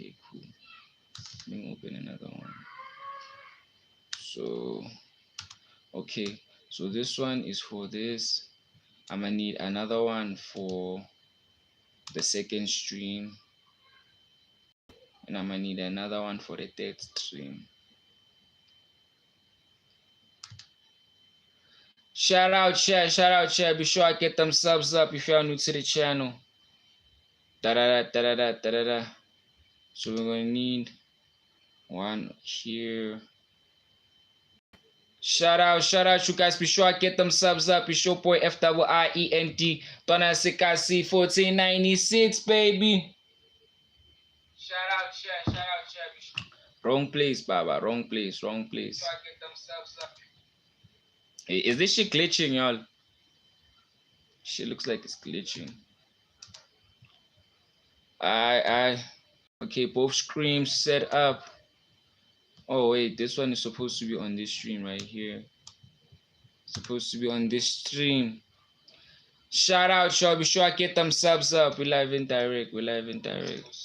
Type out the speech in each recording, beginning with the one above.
Okay, cool. Let me open another one. So okay, so this one is for this. I'm gonna need another one for the second stream, and I'm gonna need another one for the third stream. Shout out chat. Be sure I get them subs up if you're new to the channel. Da. So we're gonna need one here. Shout out you guys. Be sure I get them subs up. It's your boy FIIENT. Donna Sikasi 1496, baby. Shout out chat. Wrong place, Baba. Wrong place. Sure I get them subs up. Hey, is this shit glitching, y'all? Shit looks like it's glitching. Okay, both screens set up. Oh wait, this one is supposed to be on this stream right here. Supposed to be on this stream. Shout out, y'all. Be sure I get them subs up. We're live in direct. Supposed to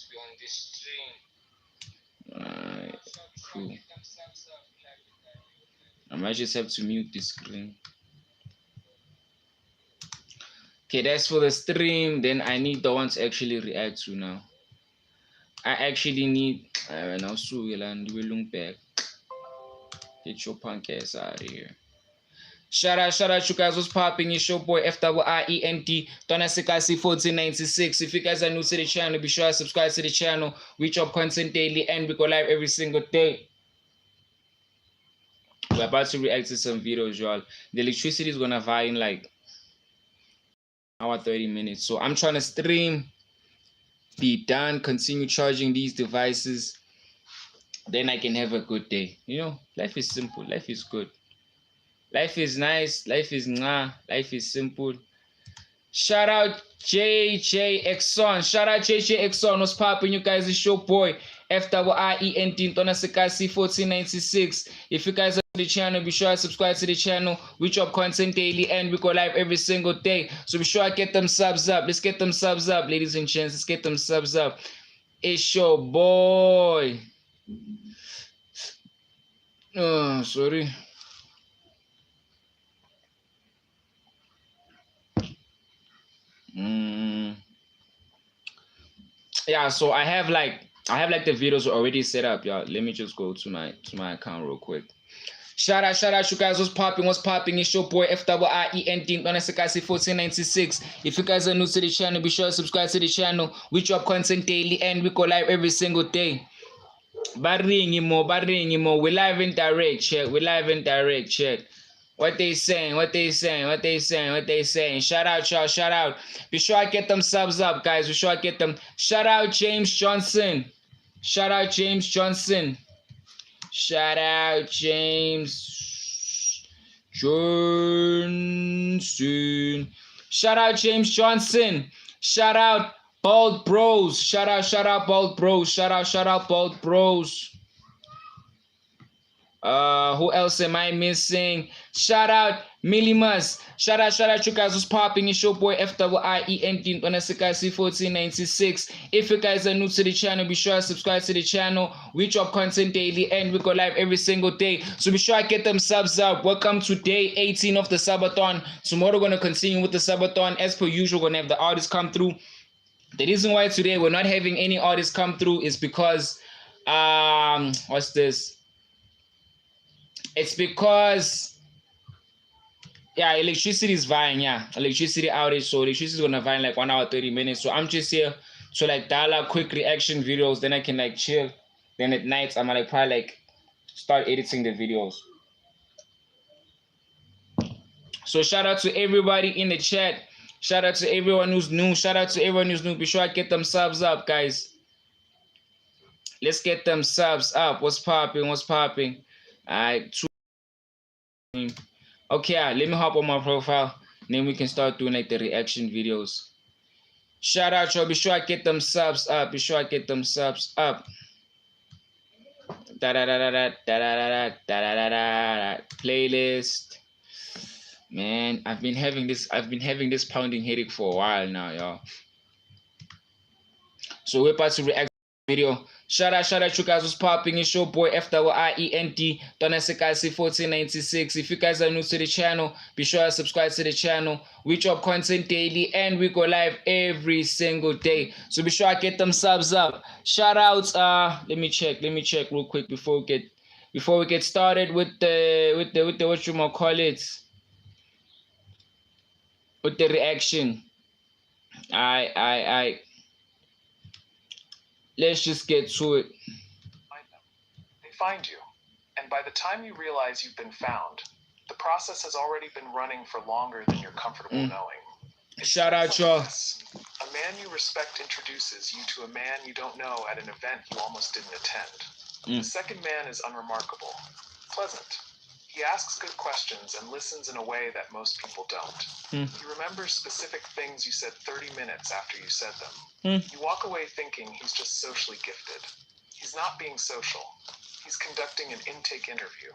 be on this stream. Alright, cool. I might just have to mute this screen. Okay, that's for the stream. Then I need the one to actually react to now. I actually need now and we'll back. Get your punk ass out of here. Shout out you guys, what's popping? It's your boy FIIENT Donna Sikasi 1496. If you guys are new to the channel, be sure to subscribe to the channel. We drop content daily and we go live every single day. We're about to react to some videos, y'all. The electricity is gonna vary in like hour 30 minutes. So I'm trying to stream, be done, continue charging these devices. Then I can have a good day. You know, life is simple, life is good. Life is nice, life is nah, life is simple. Shout out JJ Exxon. Shout out JJ Exxon. What's popping, you guys? It's your boy FIIENT Donna Sikasi 1496. If you guys are to the channel, be sure to subscribe to the channel. We drop content daily and we go live every single day. So be sure I get them subs up. Let's get them subs up, ladies and gents. Let's get them subs up. It's your boy. Oh, sorry. Yeah, so I have like the videos already set up, y'all. Let me just go to my account real quick. Shout out you guys, what's popping? It's your boy FIIENT Donna Sikasi 1496. If you guys are new to the channel, be sure to subscribe to the channel. We drop content daily and we go live every single day. Barring more. We're live in direct chat. What they saying? Shout out, y'all. Shout out. Be sure I get them subs up, guys. Be sure I get them. Shout out James Johnson. Shout out James Johnson. Shout out Bald Bros. Shout out Bald Bros. Shout out Bald Bros. Who else am I missing? Shout out Millimus. Shout out you guys, who's popping? It's your boy FIIENT Donna Sikasi 1496. If you guys are new to the channel, be sure to subscribe to the channel. We drop content daily and we go live every single day. So be sure I get them subs up. Welcome to day 18 of the subathon. Tomorrow we're gonna continue with the subathon. As per usual, we're gonna have the artists come through. The reason why today we're not having any artists come through is because what's this? It's because electricity is vying, electricity outage, so electricity is gonna vine like 1 hour 30 minutes. So I'm just here to like dial up quick reaction videos, then I can like chill. Then at night I'm gonna like probably like start editing the videos. So shout out to everybody in the chat. Shout out to everyone who's new. Be sure I get them subs up, guys. Let's get them subs up. What's popping? Alright. Okay, let me hop on my profile. Then we can start doing like the reaction videos. Shout out, y'all. Be sure I get them subs up. Playlist. Man, I've been having this pounding headache for a while now, y'all. So we're about to react video. Shout out you guys, what's popping? It's your boy FWIENT Donasekazi 1496. If you guys are new to the channel, be sure to subscribe to the channel. We drop content daily and we go live every single day. So be sure to get them subs up. Shout outs, let me check real quick before we get started with the what you might call it. With the reaction. Let's just get to it. They find you, and by the time you realize you've been found, the process has already been running for longer than you're comfortable knowing. Shout out, y'all. A man you respect introduces you to a man you don't know at an event you almost didn't attend. The second man is unremarkable, pleasant. He asks good questions and listens in a way that most people don't. He remembers specific things you said 30 minutes after you said them. You walk away thinking he's just socially gifted. He's not being social. He's conducting an intake interview.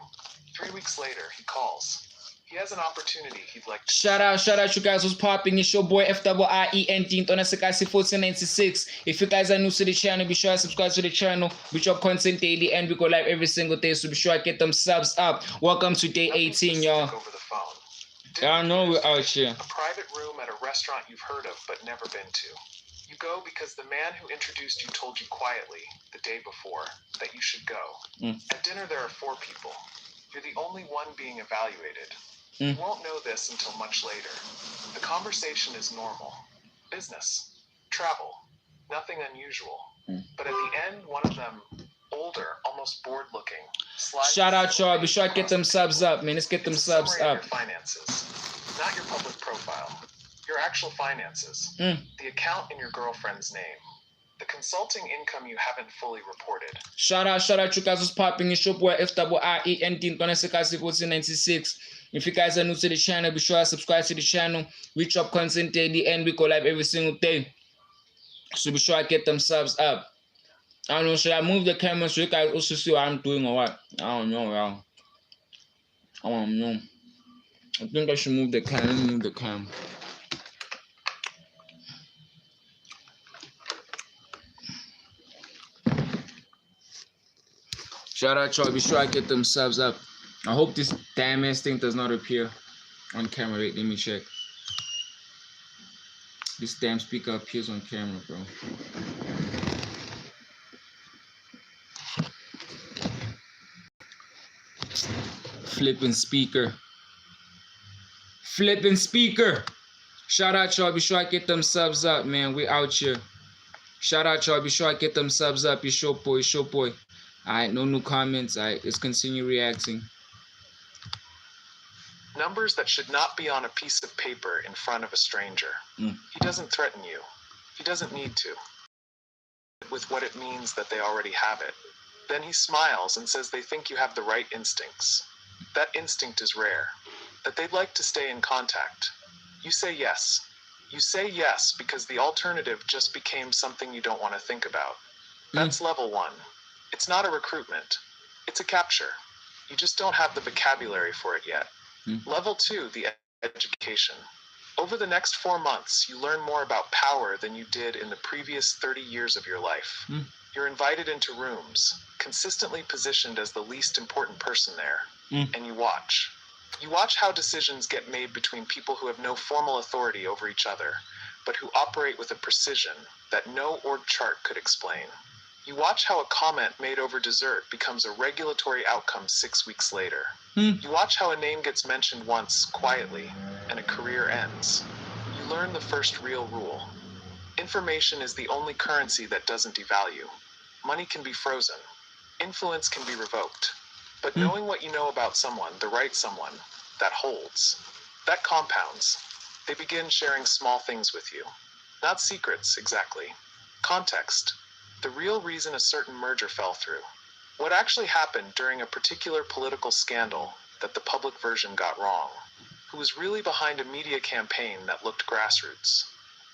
3 weeks later, he calls. He has an opportunity he'd like to... Shout out you guys, what's popping? It's your boy FWIENT Donasekazi 1496. If you guys are new to the channel, be sure to subscribe to the channel. We drop content daily and we go live every single day, so be sure to get them subs up. Welcome to day 18, y'all. Over the phone. Y'all know we're out here. A private room at a restaurant you've heard of but never been to. You go because the man who introduced you told you quietly the day before that you should go. At dinner there are 4 people. You're the only one being evaluated. You won't know this until much later. The conversation is normal. Business. Travel. Nothing unusual. But at the end, one of them, older, almost bored looking, shout out, y'all. Be sure to get them subs up, man. Let's get them subs up. Your finances. Not your public profile. Your actual finances. The account in your girlfriend's name. The consulting income you haven't fully reported. Shout out you guys, what's popping? It's your boy FWIENT Donasekazi 1496. If you guys are new to the channel, be sure to subscribe to the channel. We drop content daily and we go live every single day. So be sure to get them subs up. I don't know, should I move the camera so you guys also see what I'm doing or what? I don't know, y'all. I don't know. I think I should move the camera. Let me move the camera. Shout out, y'all. Be sure I get them subs up. I hope this damn ass thing does not appear on camera. Wait, let me check. This damn speaker appears on camera, bro. Flipping speaker. Shout out, y'all. Be sure I get them subs up, man. We out here. Shout out, y'all. Be sure I get them subs up. It's your boy. Alright, no new comments. Alright, let's continue reacting. Numbers that should not be on a piece of paper in front of a stranger. He doesn't threaten you. He doesn't need to. With what it means that they already have it. Then he smiles and says they think you have the right instincts. That instinct is rare. That they'd like to stay in contact. You say yes. You say yes because the alternative just became something you don't want to think about. That's level 1. It's not a recruitment. It's a capture. You just don't have the vocabulary for it yet. Level 2, the education. Over the next 4 months, you learn more about power than you did in the previous 30 years of your life. You're invited into rooms, consistently positioned as the least important person there, and you watch. You watch how decisions get made between people who have no formal authority over each other, but who operate with a precision that no org chart could explain. You watch how a comment made over dessert becomes a regulatory outcome 6 weeks later. You watch how a name gets mentioned once, quietly, and a career ends. You learn the first real rule. Information is the only currency that doesn't devalue. Money can be frozen. Influence can be revoked. But knowing what you know about someone, the right someone, that holds. That compounds. They begin sharing small things with you. Not secrets, exactly. Context. The real reason a certain merger fell through. What actually happened during a particular political scandal that the public version got wrong. Who was really behind a media campaign that looked grassroots.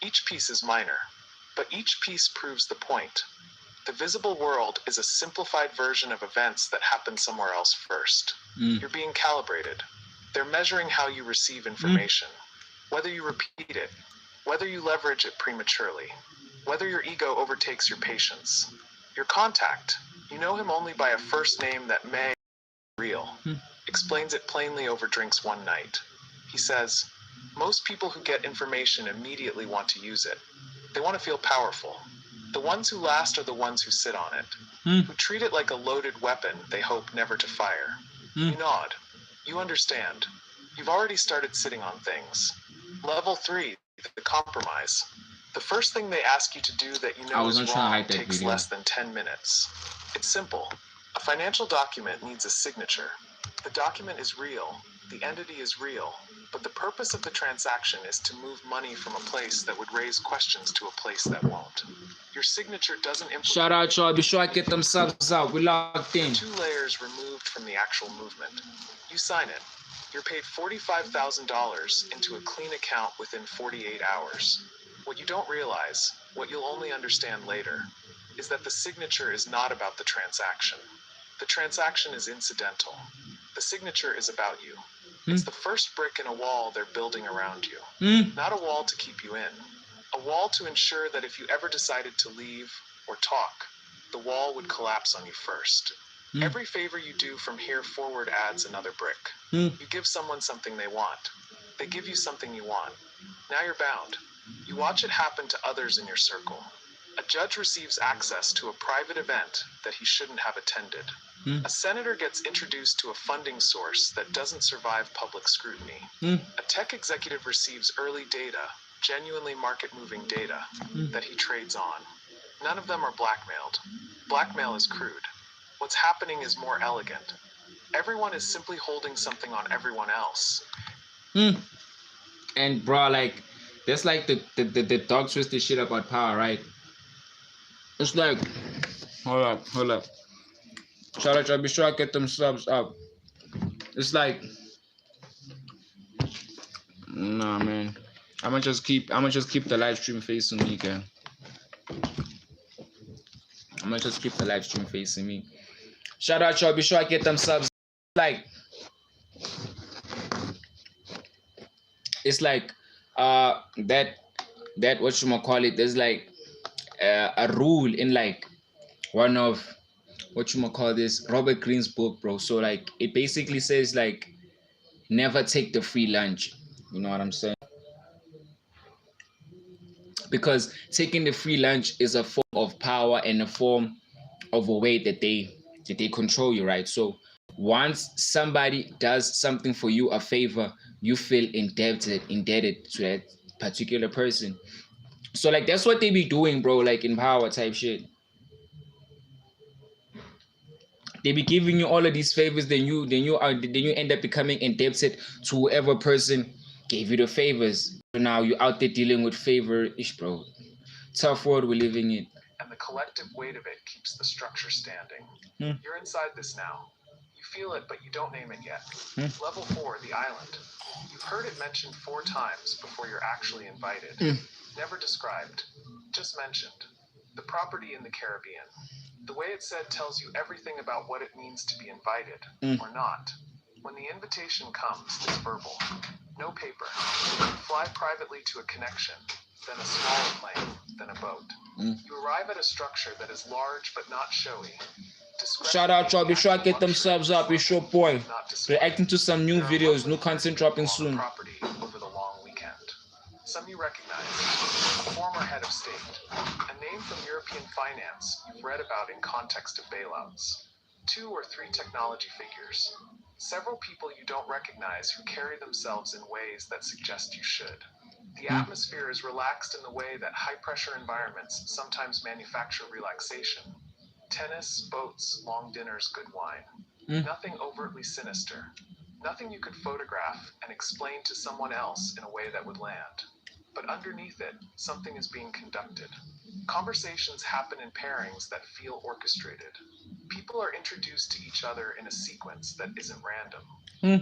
Each piece is minor, but each piece proves the point. The visible world is a simplified version of events that happened somewhere else first. You're being calibrated. They're measuring how you receive information, whether you repeat it, whether you leverage it prematurely, whether your ego overtakes your patience. Your contact. You know him only by a first name that may be real. Explains it plainly over drinks one night. He says, most people who get information immediately want to use it. They want to feel powerful. The ones who last are the ones who sit on it, who treat it like a loaded weapon they hope never to fire. You nod. You understand. You've already started sitting on things. Level 3, the compromise. The first thing they ask you to do that you know is wrong takes less than 10 minutes. It's simple. A financial document needs a signature. The document is real. The entity is real. But the purpose of the transaction is to move money from a place that would raise questions to a place that won't. Your signature doesn't implicate... Shout out, y'all. Be sure I get them subs out. We locked in. 2 layers removed from the actual movement. You sign it. You're paid $45,000 into a clean account within 48 hours. What you don't realize, what you'll only understand later, is that the signature is not about the transaction. The transaction is incidental. The signature is about you. It's the first brick in a wall they're building around you. Not a wall to keep you in. A wall to ensure that if you ever decided to leave or talk, the wall would collapse on you first. Every favor you do from here forward adds another brick. You give someone something they want. They give you something you want. Now you're bound. You watch it happen to others in your circle. A judge receives access to a private event that he shouldn't have attended. A senator gets introduced to a funding source that doesn't survive public scrutiny. A tech executive receives early data, genuinely market-moving data, that he trades on. None of them are blackmailed. Blackmail is crude. What's happening is more elegant. Everyone is simply holding something on everyone else. And bro, like, that's like the dog twisted shit about power, right? It's like, hold up. Shout out, y'all. Be sure I get them subs up. It's like, nah, man. I'ma just keep the live stream facing me, okay? I'ma just keep the live stream facing me. Shout out, y'all. Be sure I get them subs. Like, it's like that whatchamacallit, there's like a rule in like one of Robert Greene's book, bro. So like it basically says like never take the free lunch. You know what I'm saying? Because taking the free lunch is a form of power and a form of a way that they control you, right? So once somebody does something for you, a favor, you feel indebted to that particular person. So like that's what they be doing, bro, like in power type shit. They be giving you all of these favors, then you end up becoming indebted to whoever person gave you the favors. So now you're out there dealing with favor-ish, bro. Tough world we're living in. And the collective weight of it keeps the structure standing. You're inside this now. You feel it, but you don't name it yet. Level 4, the island. You've heard it mentioned 4 times before you're actually invited. Never described, just mentioned. The property in the Caribbean. The way it's said tells you everything about what it means to be invited, or not. When the invitation comes, it's verbal. No paper. Fly privately to a connection, then a smaller plane, then a boat. You arrive at a structure that is large but not showy. Shout out, y'all. Be sure I get them subs up. It's your boy. Reacting to some new videos, new content dropping soon. Property over the long weekend. Some you recognize. A former head of state. A name from European finance you've read about in context of bailouts. 2 or 3 technology figures. Several people you don't recognize who carry themselves in ways that suggest you should. The atmosphere is relaxed in the way that high-pressure environments sometimes manufacture relaxation. Tennis, boats, long dinners, good wine. Nothing overtly sinister. Nothing you could photograph and explain to someone else in a way that would land. But underneath it, something is being conducted. Conversations happen in pairings that feel orchestrated. People are introduced to each other in a sequence that isn't random.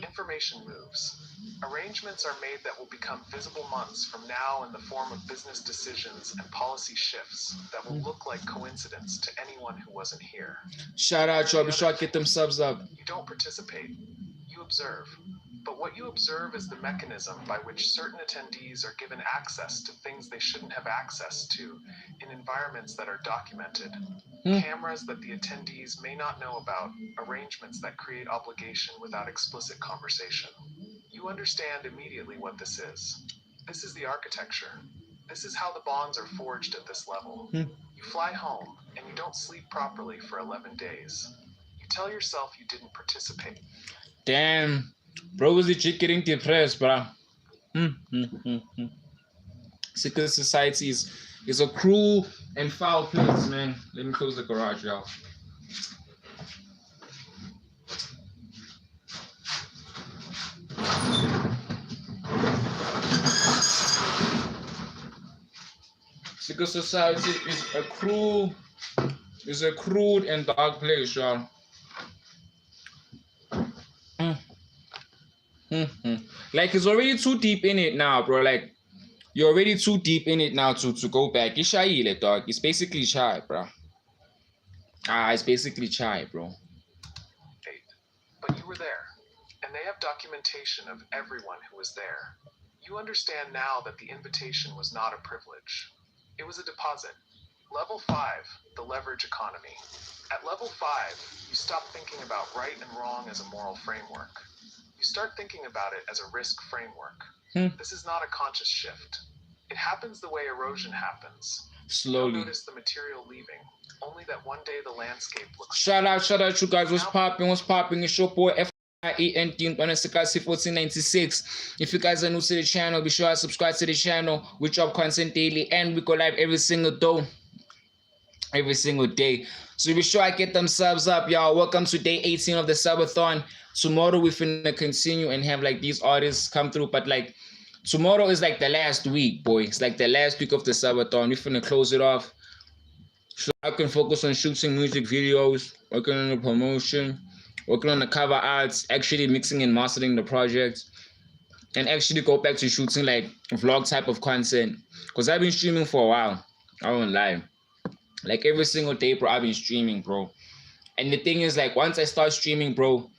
Information moves. Arrangements are made that will become visible months from now in the form of business decisions and policy shifts that will look like coincidence to anyone who wasn't here. Shout out, y'all. Be sure to get them subs up. You don't participate. You observe. But what you observe is the mechanism by which certain attendees are given access to things they shouldn't have access to in environments that are documented. cameras that the attendees may not know about, arrangements that create obligation without explicit conversation. You understand immediately what this is. This is the architecture. This is how the bonds are forged at this level. You fly home, and you don't sleep properly for 11 days. You tell yourself you didn't participate. Damn. Bro was legit getting depressed, bro. Secret society is a cruel and foul place, man. Let me close the garage, y'all. Secret society is a cruel and dark place, y'all. Like, it's already too deep in it now, bro. Like, you're already too deep in it now to go back. It's shy, dog. It's basically chai, bro. It's basically chai, bro. But you were there, and they have documentation of everyone who was there. You understand now that the invitation was not a privilege. It was a deposit. Level 5, the leverage economy. At level 5, you stop thinking about right and wrong as a moral framework. You start thinking about it as a risk framework. This is not a conscious shift. It happens the way erosion happens. Slowly. You don't notice the material leaving, only that one day the landscape looks... Shout out, you guys. What's popping? It's your boy FIENT 1496. If you guys are new to the channel, be sure to subscribe to the channel. We drop content daily, and we go live every single day. So be sure I get them subs up, y'all. Welcome to day 18 of the subathon. Tomorrow we finna continue and have like these artists come through, but like tomorrow is like the last week, boy. It's like the last week of the subathon. We finna close it off, so I can focus on shooting music videos, working on the promotion, working on the cover arts, actually mixing and mastering the project, and actually go back to shooting like vlog type of content. Cause I've been streaming for a while. I won't lie. Like every single day, bro, I've been streaming, bro. And the thing is, like, once I start streaming, bro,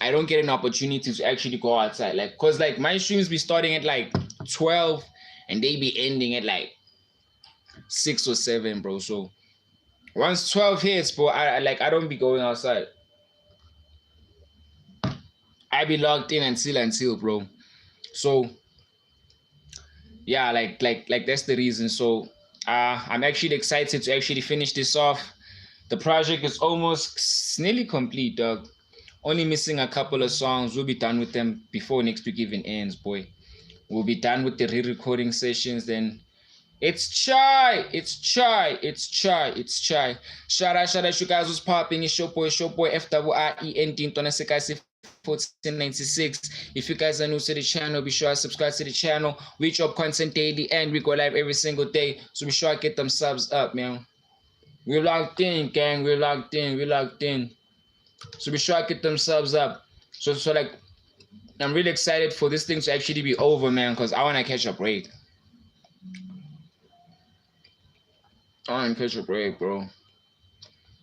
I don't get an opportunity to actually go outside. Like, cause like my streams be starting at like 12 and they be ending at like 6 or 7, bro. So once 12 hits, bro, I don't be going outside. I be logged in until, bro. So yeah, like that's the reason. So I'm actually excited to actually finish this off. The project is almost nearly complete, dog. Only missing a couple of songs. We'll be done with them before next week even ends, boy. We'll be done with the re-recording sessions. Then it's chai. Shout out, you guys was popping. It's your boy FIENT 1496. If you guys are new to the channel, be sure to subscribe to the channel. We drop content daily and we go live every single day. So be sure to get them subs up, man. We're locked in, gang. We're locked in. So be sure to get them subs up. So like, I'm really excited for this thing to actually be over, man, because I want to catch a break. Bro.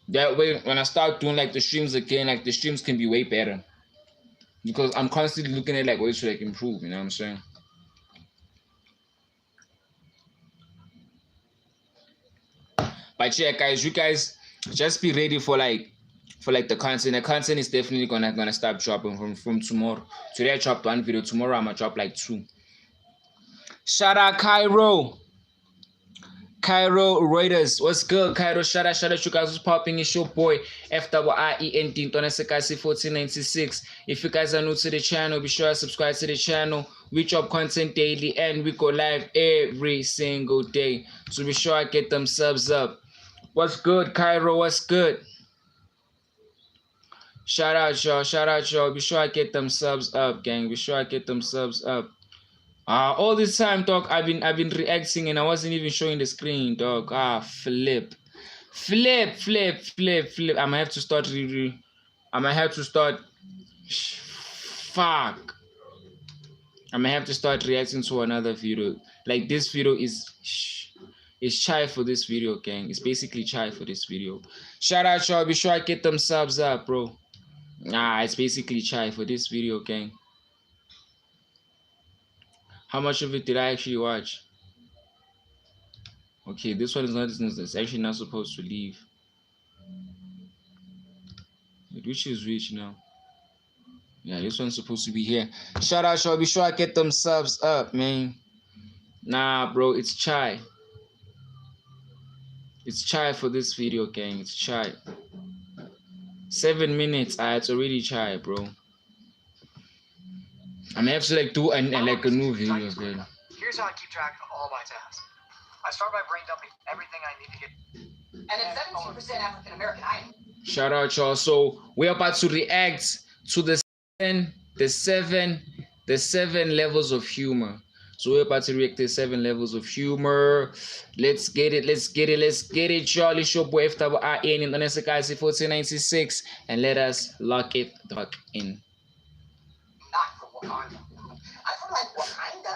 That way, when I start doing like the streams again, like the streams can be way better. Because I'm constantly looking at like ways to like improve, you know what I'm saying? But yeah, guys, you guys just be ready for the content. The content is definitely gonna start dropping from tomorrow. Today I dropped 1 video. Tomorrow I'm gonna drop like 2. Shout out Cairo Reuters. What's good, Cairo? Shout out you guys. What's popping? It's your boy FIENT 1496. If you guys are new to the channel, be sure to subscribe to the channel. We drop content daily and we go live every single day. So be sure I get them subs up. What's good, Cairo? What's good? Shout out y'all. Be sure I get them subs up, gang. Be sure I get them subs up. All this time, dog, I've been reacting and I wasn't even showing the screen, dog. Flip. I'ma have to start fuck. I'ma have to start reacting to another video. Like this video is chai for this video, gang. It's basically chai for this video. Shout out y'all. Be sure I get them subs up, bro. It's basically chai for this video, gang. How much of it did I actually watch? Okay, this one is not. It's actually not supposed to leave. which is which now? Yeah, this one's supposed to be here. Shout out, y'all. Be sure I get them subs up, man. Nah, bro, it's chai. It's chai for this video, gang. It's chai. 7 minutes. It's already chai, bro. I'm gonna have to like do a new video, man. Here's how I keep track of all my tasks. I start by brain dumping everything I need to get. And it's 17% African American. Shout out, y'all. So we're about to react to the seven levels of humor. So we're about to react to 7 levels of humor. Let's get it, y'all. It's your boy FWIN in the Nesakasi 1496, and let us lock it the fuck in. Not for Wakanda. I feel like Wakanda.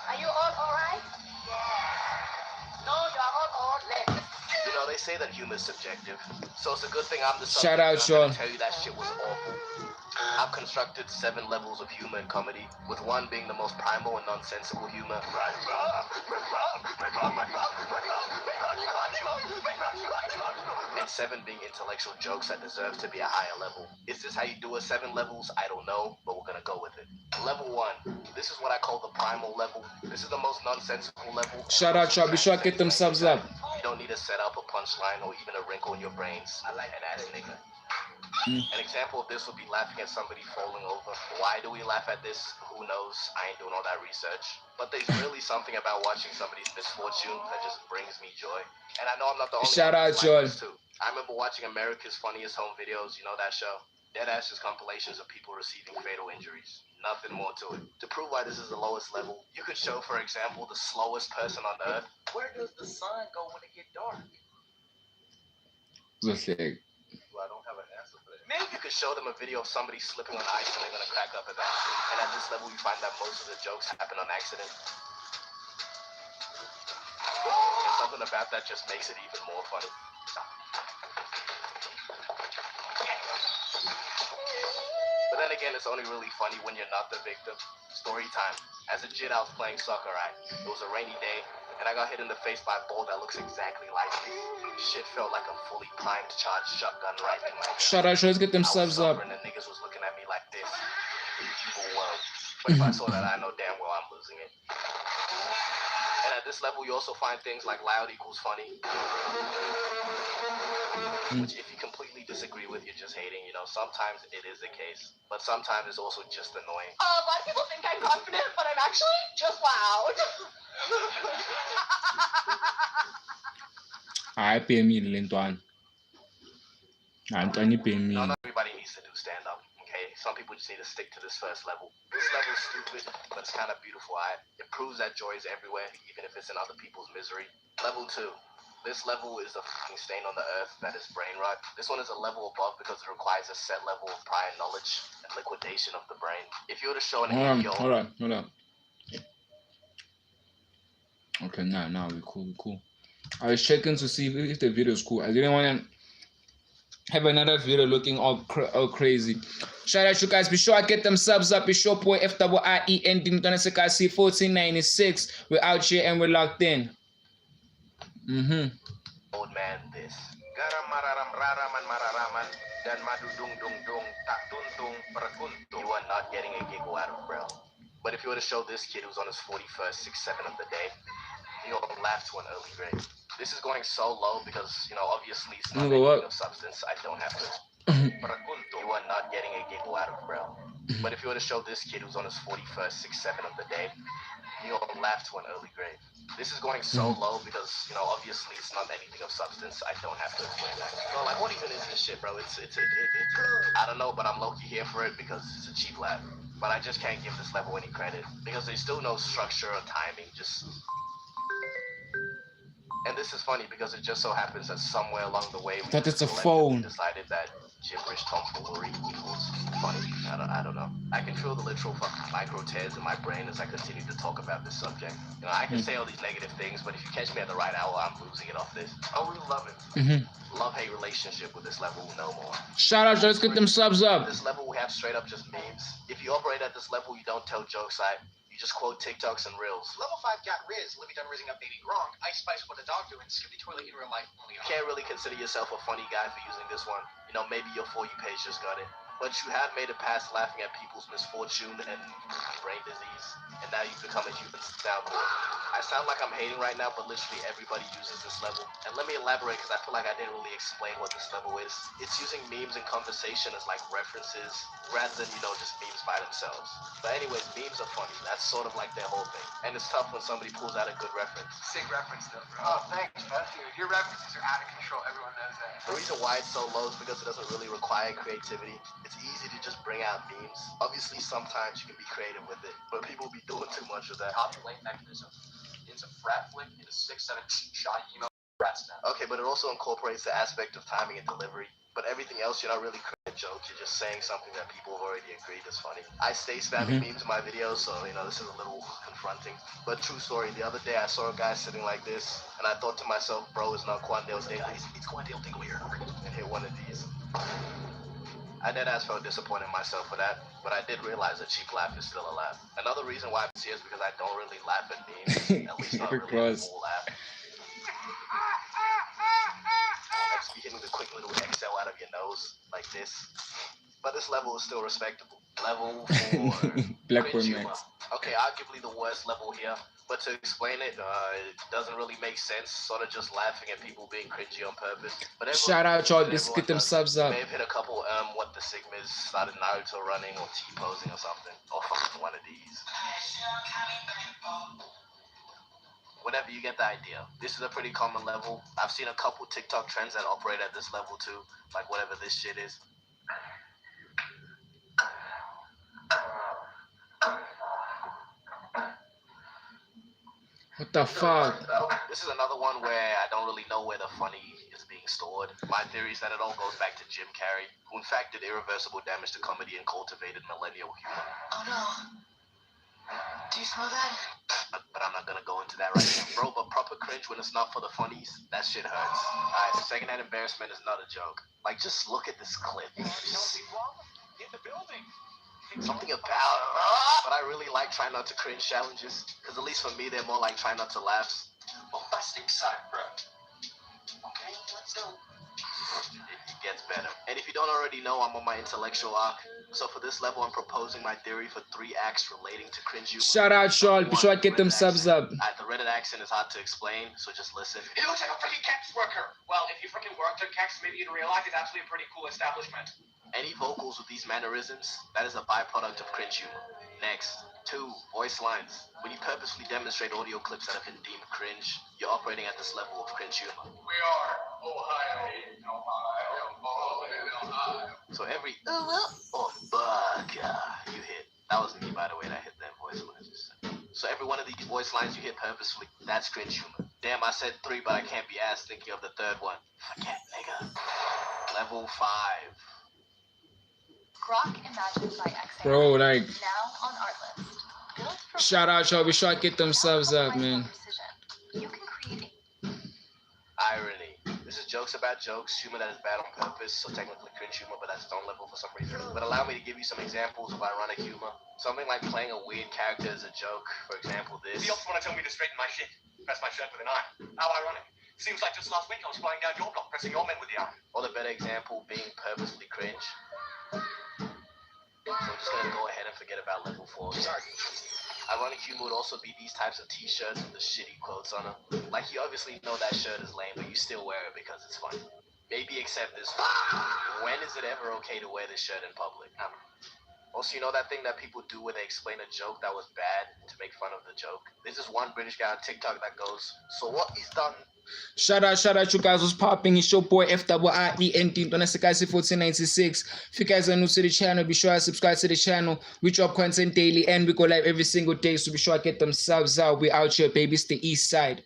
Are you all alright? Yeah. No, you're all left. You know, they say that humor is subjective, so it's a good thing I'm the subject. Shout out, Sean. I tell you that shit was awful. I've constructed 7 levels of humor in comedy, with 1 being the most primal and nonsensical humor. And 7 being intellectual jokes that deserve to be a higher level. Is this how you do a 7 levels? I don't know, but we're gonna go with it. Level 1. This is what I call the primal level. This is the most nonsensical level. Shout out, y'all. Be sure to get them subs up. You don't need to set up a punchline or even a wrinkle in your brains. I like an ass nigga. An example of this would be laughing at somebody falling over. Why do we laugh at this? Who knows? I ain't doing all that research. But there's really something about watching somebody's misfortune that just brings me joy. And I know I'm not the only Shout out, Joy. I remember watching America's Funniest Home Videos, you know that show? Deadass is compilations of people receiving fatal injuries. Nothing more to it. To prove why this is the lowest level, you could show, for example, the slowest person on Earth. Where does the sun go when it gets dark? Let's see. I don't have an answer for that. Maybe you could show them a video of somebody slipping on ice and they're gonna crack up at that. And at this level, you find that most of the jokes happen on accident. And something about that just makes it even more funny. But then again, it's only really funny when you're not the victim. Story time. As a kid, I was playing soccer, right? It was a rainy day, and I got hit in the face by a ball that looks exactly like me. Shit felt like a fully primed charged shotgun right in my head. Shout out, let's get them subs up. And the niggas was looking at me like this. Evil world. But if I saw that, I know damn well I'm losing it. And at this level, you also find things like loud equals funny. Which if you completely disagree with, you're just hating. You know, sometimes it is the case. But sometimes it's also just annoying. A lot of people think I'm confident, but I'm actually just loud. I pay me Lintwan. Anthony pay me. Not everybody needs to do stand-up, okay? Some people just need to stick to this first level. This level is stupid, but it's kind of beautiful. It proves that joy is everywhere, even if it's in other people's misery. Level 2. This level is the fucking stain on the earth that is brain rot. This one is a level above because it requires a set level of prior knowledge and liquidation of the brain. If you were to show an 8-year-old... Hold on. Okay, now we're cool. I was checking to see if the video is cool. I didn't want to have another video looking all crazy. Shout out you guys. Be sure I get them subs up. It's your boy FWIEN Dintonasakasi 1496. We're out here and we're locked in. Old man, this. Garam mararam raraman mararaman dan madu dung dung dung tak tuntung perkuntung. You are not getting a giggle out of bro. But if you were to show this kid who's on his 41st, 6, 7 of the day, he'll laugh to an early grave. This is going so low because, you know, obviously it's not anything of substance. I don't have to. You are not getting a giggle out of bro. But if you were to show this kid who's on his 41st, 6, 7 of the day, he'll laugh to an early grave. This is going so low because, you know, obviously it's not anything of substance. I don't have to explain that. Bro, like, what even is this shit, bro? It's I don't know, but I'm low-key here for it because it's a cheap laugh. But I just can't give this level any credit because there's still no structure or timing, just... And this is funny because it just so happens that somewhere along the way we decided that gibberish tomfoolery equals funny. I don't know. I can feel the literal fucking micro tears in my brain as I continue to talk about this subject. You know, I can say all these negative things, but if you catch me at the right hour, I'm losing it off this. I really love it. Love-hate relationship with this level, no more. Shout out, let's get them subs up. This level we have straight up just memes. If you operate at this level, you don't tell jokes. You just quote TikToks and Reels. Level 5 got Riz, Libby done rizzing up Baby Gronk, Ice Spice What the Dog Doing, Skip the Toilet in real life. Only You can't really consider yourself a funny guy for using this one. You know, maybe your For You page just got it. But you have made it past laughing at people's misfortune and brain disease, and now you've become a human soundboard. I sound like I'm hating right now, but literally everybody uses this level. And let me elaborate, because I feel like I didn't really explain what this level is. It's using memes and conversation as like references, rather than, you know, just memes by themselves. But anyways, memes are funny. That's sort of like their whole thing. And it's tough when somebody pulls out a good reference. Sick reference though, bro. Oh, thanks, man. Dude, your references are out of control. Everyone knows that. The reason why it's so low is because it doesn't really require creativity. It's easy to just bring out memes. Obviously, sometimes you can be creative with it, but people be doing too much of that. Copy link mechanism. It's a frat flick in a 6-7 shot email. Rats now. Okay, but it also incorporates the aspect of timing and delivery. But everything else, you're not really creating a joke. You're just saying something that people have already agreed is funny. I stay spamming memes in my videos, so, you know, this is a little confronting. But true story, the other day I saw a guy sitting like this, and I thought to myself, bro, it's not Quandale's day. It's Quandale thing here. And hit one of these. I deadass felt disappointed in myself for that, but I did realize that cheap laugh is still a laugh. Another reason why I'm here is because I don't really laugh at memes, at least not really a full laugh. That's getting the quick little exhale out of your nose, like this. But this level is still respectable. Level 4. Blackboard Cringe humor. Max. Okay, arguably the worst level here. But to explain it, it doesn't really make sense. Sort of just laughing at people being cringy on purpose. But Shout out, y'all. Let's get them subs up. May have hit a couple, what the Sigmas started Naruto running or T-posing or something. Or fucking one of these. Whenever you get the idea. This is a pretty common level. I've seen a couple TikTok trends that operate at this level too. Like whatever this shit is. What the fuck? This is another one where I don't really know where the funny is being stored. My theory is that it all goes back to Jim Carrey, who in fact did irreversible damage to comedy and cultivated millennial humor. Oh no. Do you smell that? But I'm not gonna go into that right now. Bro, but proper cringe when it's not for the funnies, that shit hurts. Alright, secondhand embarrassment is not a joke. Like, just look at this clip. Just In the building. something about but I really like try not to cringe challenges, because at least for me they're more like try not to laugh. Bombastic side, bro. Okay, let's go. It gets better. And if you don't already know, I'm on my intellectual arc. So for this level, I'm proposing my theory for 3 acts relating to cringe humor. Shout out, y'all. Be sure to get them subs up. The Reddit accent is hard to explain, so just listen. He looks like a freaking Kex worker. Well, if you freaking worked at Kex, maybe you'd realize it's actually a pretty cool establishment. Any vocals with these mannerisms, that is a byproduct of cringe humor. Next, 2 voice lines. When you purposely demonstrate audio clips that have been deemed cringe, you're operating at this level of cringe humor. We are Ohio. So every or bugger you hit. That was me, by the way, that hit that voice line. So every one of these voice lines you hit purposefully, that's cringe humor. Damn, I said 3, but I can't be asked thinking of the 3rd one. Forget, nigga. Level 5. Grok Imagined by XA. Bro, like, Now on Artlist. Built for shout out, y'all. Be sure to get them subs up, man. precision. You can create Irony. This is jokes about jokes, humor that is bad on purpose, so technically cringe humor, but that's stone level for some reason. But allow me to give you some examples of ironic humor. Something like playing a weird character as a joke. For example, this. You also want to tell me to straighten my shit. Press my shirt with an iron. How ironic. Seems like just last week I was flying down your block, pressing your men with the iron. Or the better example being purposely cringe. So I'm just gonna go ahead and forget about level 4. Sorry. Ironic humor would also be these types of t-shirts with the shitty quotes on them. Like, you obviously know that shirt is lame, but you still wear it because it's funny. Maybe accept this one. When is it ever okay to wear this shirt in public? I don't know. Also, you know that thing that people do where they explain a joke that was bad to make fun of the joke? There's this one British guy on TikTok that goes, so what is done? Shout out, you guys. What's popping? It's your boy FIENT. Don't guys 1496. If you guys are new to the channel, be sure to subscribe to the channel. We drop content daily and we go live every single day. So be sure to get them subs out. We out here, baby. It's the east side.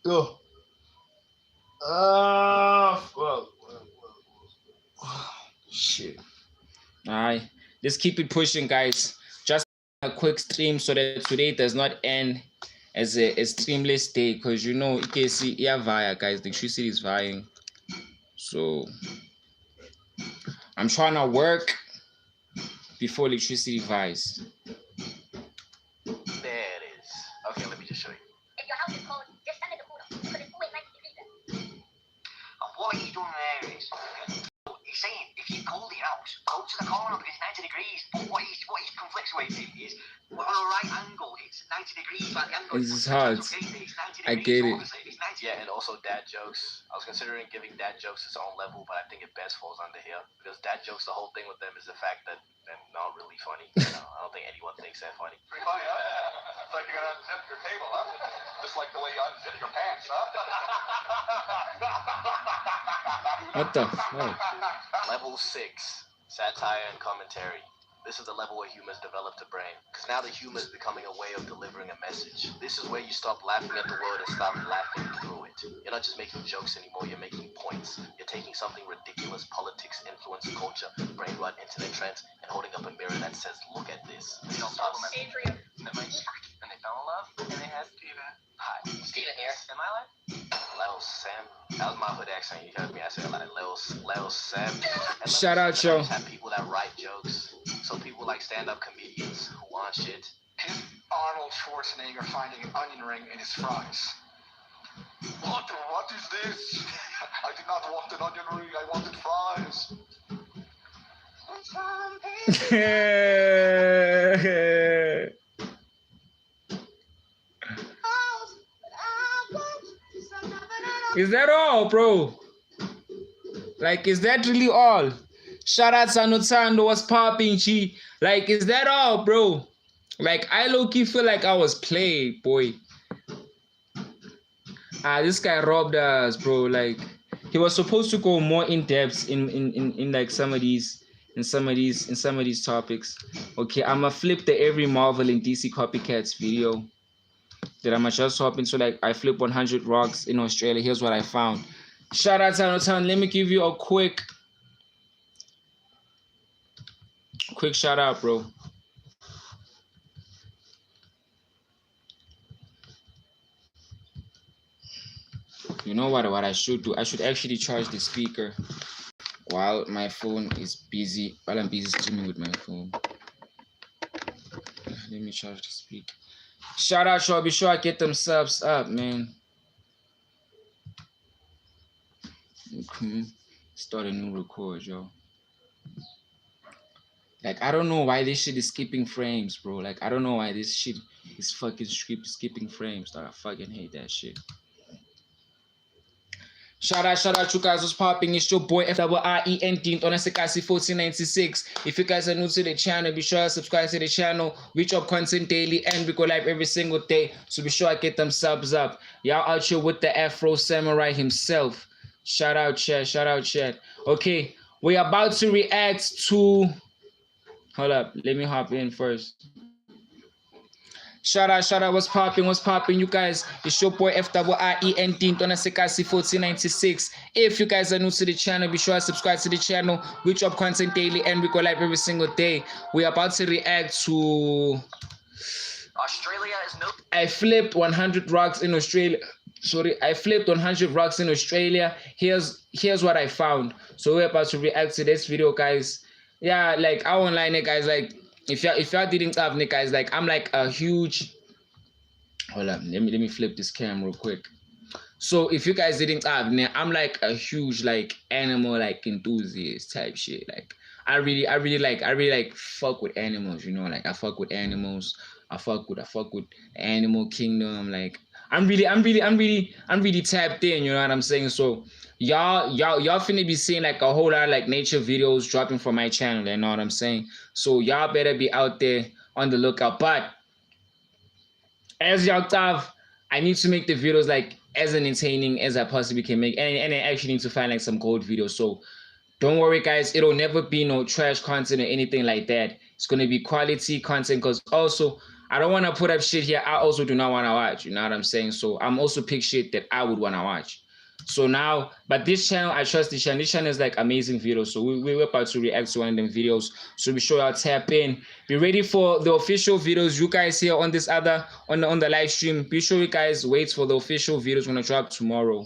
Yo. Fuck. Shit. Alright. Let's keep it pushing, guys. Just a quick stream so that today does not end as a streamless day, because you know you can see via, guys. The electricity is vying, so I'm trying to work before electricity vies. done there is, he's saying if you cool the house, go to the corner because it's 90 degrees. But what he's conflictuating is on a right angle, it's 90 degrees. Like the angle This is hard. I get it. Yeah, and also dad jokes. I was considering giving dad jokes its own level, but I think it best falls under here because dad jokes. The whole thing with them is the fact that they're not really funny. You know, I don't think anyone thinks they're funny. Pretty funny, huh? It's like you're gonna unzip your table, huh? Just like the way you unzip your pants, huh? What the fuck? Level 6, satire and commentary. This is the level where humor is developed a brain. Because now the humor is becoming a way of delivering a message. This is where you stop laughing at the world and stop laughing through it. You're not just making jokes anymore, you're making points. You're taking something ridiculous, politics, influence, culture, brain rot, internet trends, and holding up a mirror that says, look at this. And they fell in love, and they had Steven. Hi. Steven here. Am I alive? Lil Sam. That was my hood accent. You heard me. I said like Lil Sam. And Shout out, yo. Have people that write jokes. So people like stand-up comedians who aren't shit. His Arnold Schwarzenegger finding an onion ring in his fries. What is this? I did not want an onion ring, I wanted fries. Is that all, bro? Like, is that really all? Shout out Sanutando, what's popping, G? Like, is that all, bro? Like, I low-key feel like I was played, boy. This guy robbed us, bro. Like, he was supposed to go more in depth in like some of these topics. Okay, I'ma flip the every Marvel and DC copycats video that I'ma just hop into. Like, I flip 100 rocks in Australia. Here's what I found. Shout out Town. Let me give you a quick shout out, bro. You know what I should do? I should actually charge the speaker while my phone is busy. While I'm busy streaming with my phone. Let me charge the speaker. Shout out, y'all. Be sure I get them subs up, man. Okay. Start a new record, yo. Like, I don't know why this shit is skipping frames, bro. Like, I don't know why this shit is fucking skipping frames, dog. I fucking hate that shit. Shout out, you guys. What's popping? It's your boy FIEN on Sekasi 1496. If you guys are new to the channel, be sure to subscribe to the channel. We drop content daily and we go live every single day. So be sure I get them subs up. Y'all out here with the Afro Samurai himself. Shout out, chat. Okay, we're about to react to... Hold up, let me hop in first. Shout out, what's popping, you guys? It's your boy FIEN on Sekasi 1496. If you guys are new to the channel, be sure to subscribe to the channel. We drop content daily and we go live every single day. We're about to react to... Australia is no... I flipped 100 rocks in Australia. I flipped 100 rocks in Australia. Here's what I found. So we're about to react to this video, guys. Yeah, like, I won't lie, guys, like... If y'all didn't have Nick, guys, like, I'm like a huge... Hold up, let me flip this camera real quick. So if you guys didn't have Nick, I'm like a huge like animal like enthusiast type shit. Like I really like fuck with animals, you know, like I fuck with animals. I fuck with animal kingdom. Like I'm really tapped in, you know what I'm saying? So y'all finna be seeing like a whole lot of like nature videos dropping from my channel, you know what I'm saying? So y'all better be out there on the lookout. But as y'all have, I need to make the videos like as entertaining as I possibly can make, and I actually need to find like some gold videos. So don't worry, guys, it'll never be no trash content or anything like that. It's gonna be quality content, because also I don't want to put up shit here I also do not want to watch, you know what I'm saying? So I'm also pick shit that I would want to watch. So now, but this channel, I trust this channel. This channel is like amazing videos. So we're about to react to one of them videos. So be sure y'all tap in. Be ready for the official videos. You guys here on this other, on the live stream, be sure you guys wait for the official videos when I drop tomorrow.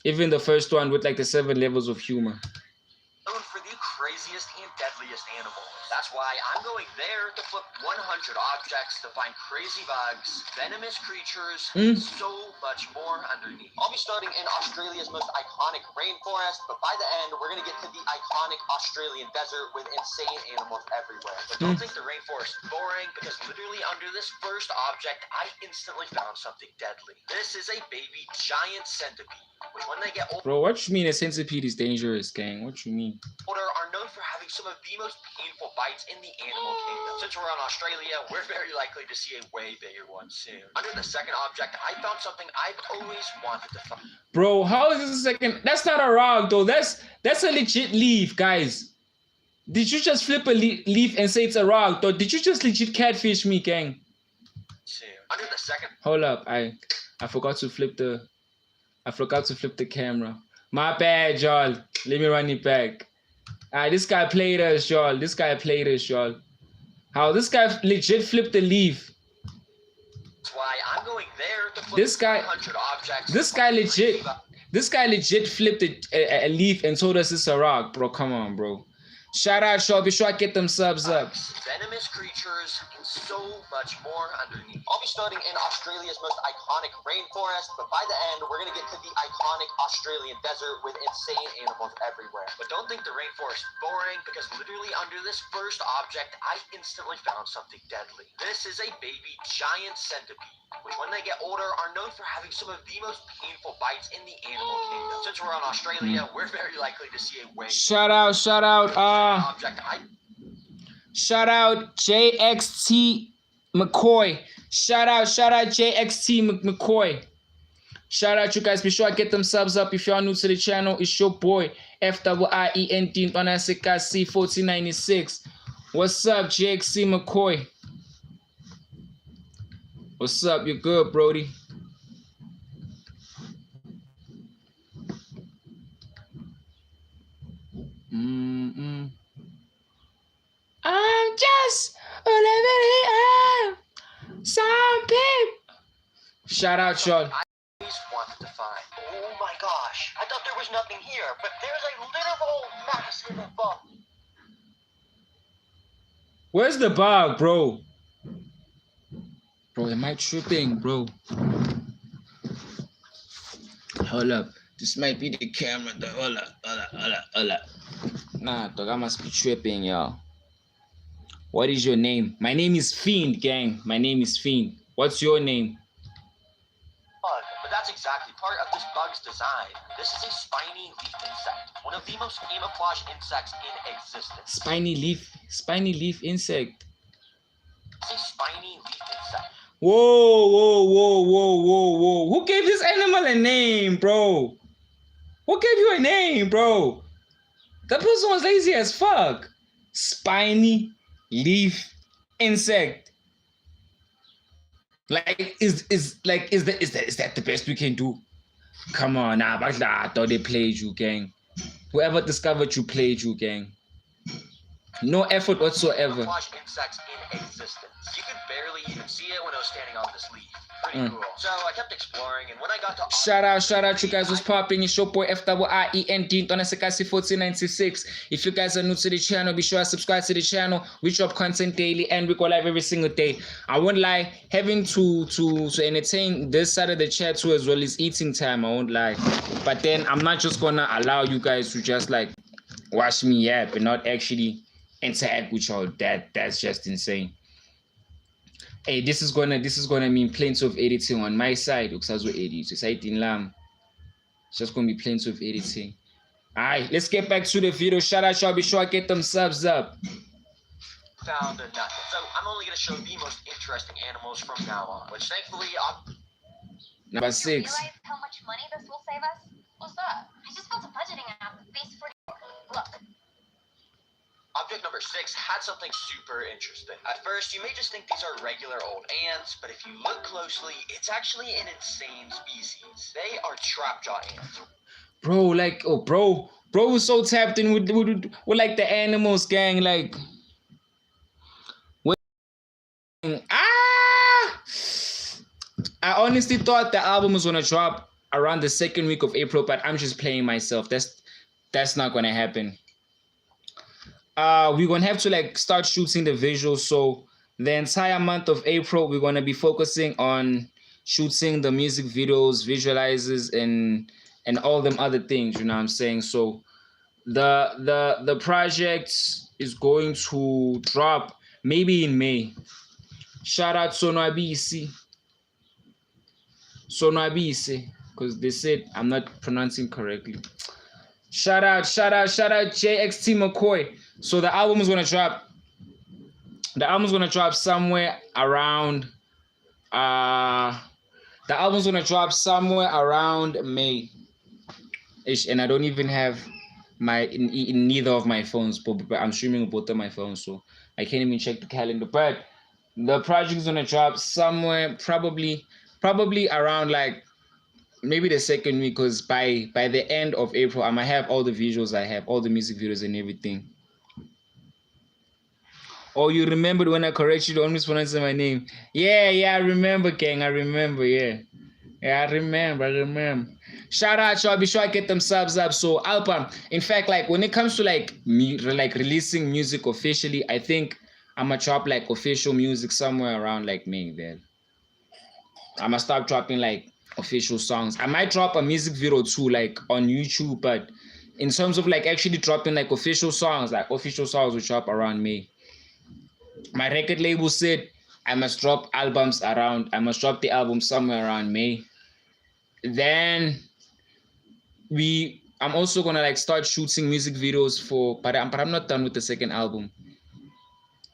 Even the first one with like the 7 levels of humor. For the crazy craziest and deadliest animals. That's why I'm going there to flip 100 objects to find crazy bugs, venomous creatures, and so much more underneath. I'll be starting in Australia's most iconic rainforest, but by the end, we're going to get to the iconic Australian desert with insane animals everywhere. But don't think the rainforest is boring, because literally under this first object, I instantly found something deadly. This is a baby giant centipede, which when they get older, Bro, what you mean a centipede is dangerous, gang? What you mean? are known for having some of the most painful bites in the animal kingdom. Since we're on Australia, we're very likely to see a way bigger one soon. Under the second object, I found something I've always wanted to find. Bro, how is this a second? That's not a rock, though. That's a legit leaf, guys. Did you just flip a leaf and say it's a rock, though? Did you just legit catfish me, gang? Under the second. Hold up, I forgot to flip the camera. My bad, y'all. Let me run it back. This guy played us, y'all. How this guy legit flipped the leaf. That's why I'm going there to flip This guy 100 objects. This guy legit flipped a leaf and told us it's a rock, bro. Come on, bro. Shout out, y'all. Be sure I get them subs up. Venomous creatures, and so much more underneath. I'll be starting in Australia's most iconic rainforest, but by the end, we're going to get to the iconic Australian desert with insane animals everywhere. But don't think the rainforest is boring, because literally under this first object, I instantly found something deadly. This is a baby giant centipede, which when they get older are known for having some of the most painful bites in the animal kingdom. Since we're on Australia, we're very likely to see a way. Shout out, shout out JXT McCoy. Shout out JXT McCoy. Shout out, you guys. Be sure I get them subs up. If y'all new to the channel, it's your boy FIENT on SKC 1496. What's up, JXT McCoy? What's up? You good, Brody? I'm just living here. Some people. Shout out, y'all. I always wanted to find. Oh my gosh! I thought there was nothing here, but there's a literal massive bug. Where's the bug, bro? Bro, am I tripping, bro? Hold up. This might be the camera, though. Hold up. Nah, dog, I must be tripping, y'all. What is your name? My name is Fiend, gang. My name is Fiend. What's your name? Bug, but that's exactly part of this bug's design. This is a spiny leaf insect, one of the most camouflage insects in existence. Spiny leaf insect. It's a spiny leaf insect. Whoa. Who gave this animal a name, bro? Who gave you a name, bro? That person was lazy as fuck. Spiny leaf insect. Like, is that the best we can do? Come on, nah, but I thought they played you, gang. Whoever discovered you played you, gang. No effort whatsoever. Camouflage insects in existence. You could barely even see it when I was standing on this leaf. Pretty cool. So I kept exploring, and when I got to shout out, you guys. What's popping? It's your boy FIENT on SKC 1496. If you guys are new to the channel, be sure to subscribe to the channel. We drop content daily, and we go live every single day. I won't lie, having to entertain this side of the chat too as well is eating time. I won't lie, but then I'm not just gonna allow you guys to just like watch me yap and not actually interact with y'all. That's just insane. Hey, this is gonna mean plenty of editing on my side. It's just gonna be plenty of editing. Alright, let's get back to the video. Shout out, y'all. Be sure I get them subs up. Found nothing. So I'm only gonna show the most interesting animals from now on, which thankfully Number 6. Do you realize how much money this will save us? What's that? I just built a budgeting app based for. Look. Object number 6 had something super interesting. At first, you may just think these are regular old ants, but if you look closely, it's actually an insane species. They are trapjaw ants. Bro, like, bro was so tapped in with like the animals, gang. Like, I honestly thought the album was gonna drop around the 2nd week of April, but I'm just playing myself. That's not gonna happen. we're gonna have to like start shooting the visuals. So the entire month of April, we're gonna be focusing on shooting the music videos, visualizers, and all them other things. You know what I'm saying? So the project is going to drop maybe in May. Shout out Sonwabisi, because they said I'm not pronouncing correctly. Shout out JXT McCoy. So the album is gonna drop. The album's gonna drop somewhere around. The album's gonna drop somewhere around May. Ish, and I don't even have my in neither of my phones, but I'm streaming on both of my phones, so I can't even check the calendar. But the project is gonna drop somewhere probably around like maybe the second week, because by the end of April I might have all the visuals, I have all the music videos and everything. Oh, you remembered when I corrected you on mispronouncing my name? Yeah, I remember, gang. I remember, yeah, I remember. Shout out, y'all. Be sure I get them subs up. So, Alpa, in fact, like when it comes to like releasing music officially, I think I'm gonna drop like official music somewhere around like May. Then I'm gonna start dropping like official songs. I might drop a music video too, like on YouTube, but in terms of like actually dropping like official songs will drop around May. My record label said I must drop the album somewhere around May. Then I'm also gonna like start shooting music videos but I'm not done with the second album.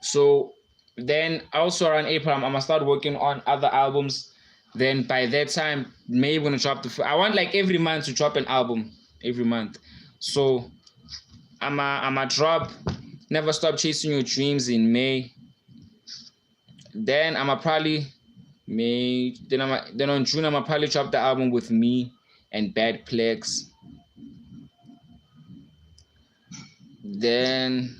So then also around April, I'm gonna start working on other albums. Then by that time, maybe I'm gonna drop I want like every month to drop an album every month. So I'm gonna drop Never Stop Chasing Your Dreams in May. Then I'm probably then on June I'm probably drop the album with me and Bad Plex. Then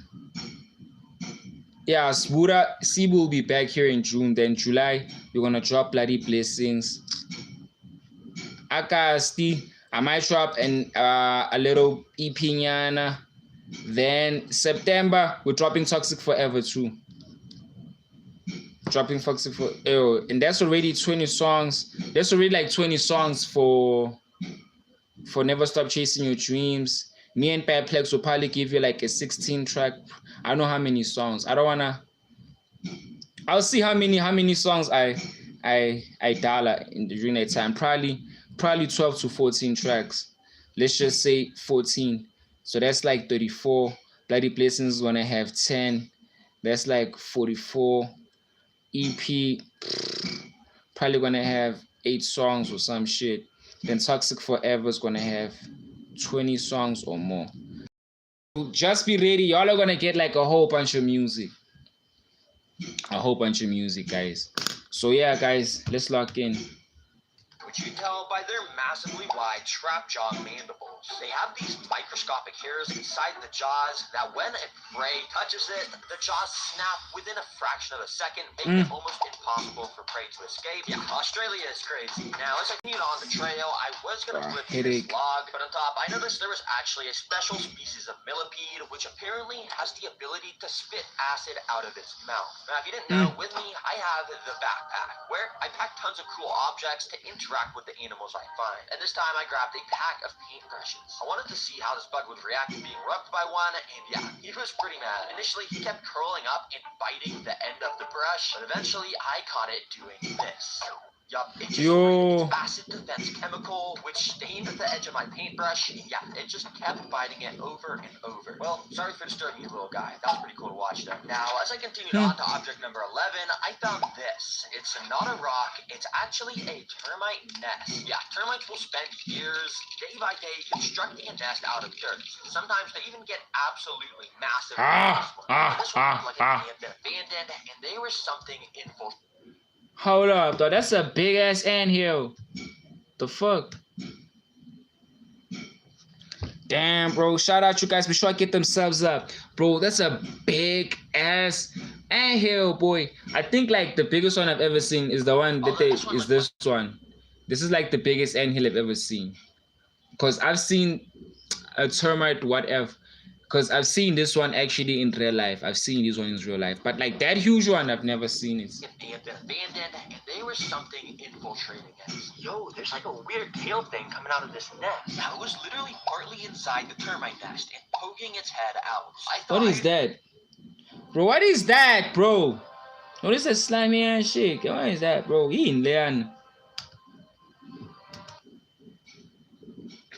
yeah, Sibu will be back here in June. Then July we're gonna drop Bloody Blessings. Akasti, I might drop a little EP nyana. Then September we're dropping Toxic Forever too. And that's already 20 songs. There's already like 20 songs for Never Stop Chasing Your Dreams. Me and Bad Plex will probably give you like a 16 track. I don't know how many songs. I'll see how many songs I dial during that time. Probably 12 to 14 tracks. Let's just say 14. So that's like 34. Bloody Blessings is gonna have 10. That's like 44. EP probably gonna have 8 songs or some shit. Then Toxic Forever is gonna have 20 songs or more. Just be ready. Y'all are gonna get like a whole bunch of music. Guys. So yeah, guys, let's lock in. Which you can tell by their massively wide trap jaw mandibles. They have these microscopic hairs inside the jaws that when a prey touches it, the jaws snap within a fraction of a second, making it almost impossible for prey to escape. Yeah, Australia is crazy. Now, as I continued on the trail, I was going to flip through this log, but on top, I noticed there was actually a special species of millipede, which apparently has the ability to spit acid out of its mouth. Now, if you didn't know, with me, I have the backpack, where I pack tons of cool objects to interact with the animals I find. And this time I grabbed a pack of paintbrushes. I wanted to see how this bug would react to being rubbed by one, and yeah, he was pretty mad. Initially, he kept curling up and biting the end of the brush, but eventually I caught it doing this. Yup, it just sprayed its acid defense chemical, which stained the edge of my paintbrush. Yeah, it just kept biting it over and over. Well, sorry for disturbing you, little guy. That was pretty cool to watch, though. Now, as I continued on to object number 11, I found this. It's not a rock. It's actually a termite nest. Yeah, termites will spend years, day by day, constructing a nest out of dirt. Sometimes they even get absolutely massive. This one looked like it had been abandoned, and there was something infiltrated. Hold up, though. That's a big ass anthill. The fuck? Damn, bro. Shout out you guys. Be sure I get them subs up. Bro, that's a big ass anthill, boy. I think like the biggest one I've ever seen is the one that is this one. This is like the biggest anthill I've ever seen. Because I've seen a termite, whatever. Because I've seen this one actually in real life. I've seen this one in real life. But like that huge one, I've never seen it. They have been abandoned, and there was something infiltrating it. Yo, there's like a weird tail thing coming out of this nest. Yeah, it was literally partly inside the termite nest and poking its head out. What is that? Bro, what is that, bro? What is that slimy ass shit? What is that, bro? He in there.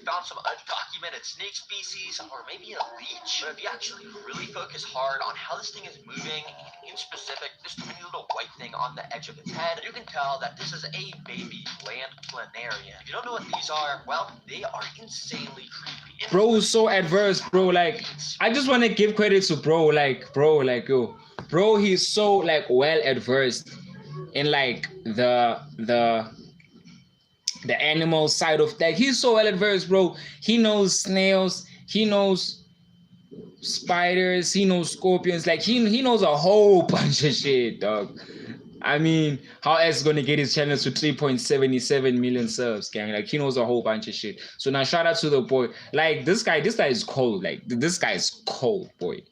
Found some undocumented snake species, or maybe a leech. But if you actually really focus hard on how this thing is moving, and in specific, this tiny little white thing on the edge of its head, you can tell that this is a baby land planarian. If you don't know what these are, well, they are insanely creepy. Bro is so adverse, bro. Like, I just want to give credit to bro. Like, yo, bro, he's so like well adversed in like the animal side of that. He's so well adversed, bro. He knows snails, he knows spiders, he knows scorpions. Like he knows a whole bunch of shit, dog. I mean, how else gonna get his channel to 3.77 million subs, gang? Like he knows a whole bunch of shit. So now shout out to the boy. Like this guy is cold. Like this guy is cold, boy.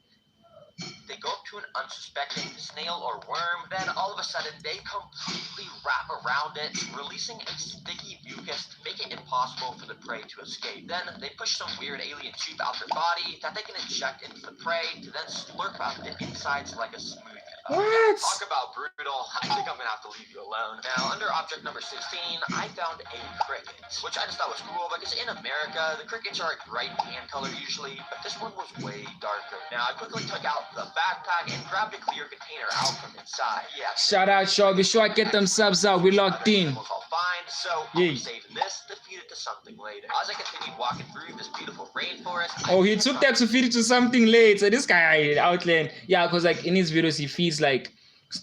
They go up to an unsuspecting snail or worm, then all of a sudden they completely wrap around it, releasing a sticky mucus to make it impossible for the prey to escape. Then they push some weird alien tube out their body that they can inject into the prey to then slurp out the insides like a smoothie. What? Talk about brutal. I think I'm gonna have to leave you alone. Now, under object number 16, I found a cricket, which I just thought was cool because in America, the crickets are a bright tan color usually, but this one was way darker. Now, I quickly took out the backpack and grabbed a clear container out from inside. Yeah. Shout out, y'all. Be sure I get them subs out. We locked in. I'll find, so I'll be saving this to feed it to something later. As I continued walking through this beautiful rainforest. Oh, he took that to feed it to something later. This guy outland. Yeah, because like in his videos, he feeds like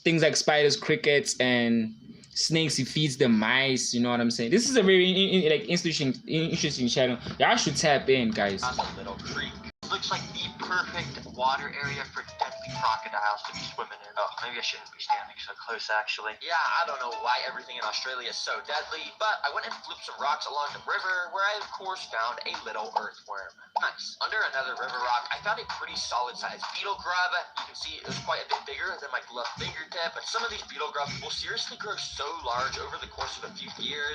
things like spiders, crickets, and snakes. He feeds the mice. You know what I'm saying? This is a very like interesting channel. Y'all should tap in, guys. That's a little creek. Looks like the perfect water area for deadly crocodiles to be swimming in. Oh, maybe I shouldn't be standing so close, actually. Yeah, I don't know why everything in Australia is so deadly, but I went and flipped some rocks along the river, where I, of course, found a little earthworm. Nice. Under another river rock, I found a pretty solid-sized beetle grub. You can see it was quite a bit bigger than my gloved fingertip, but some of these beetle grubs will seriously grow so large over the course of a few years,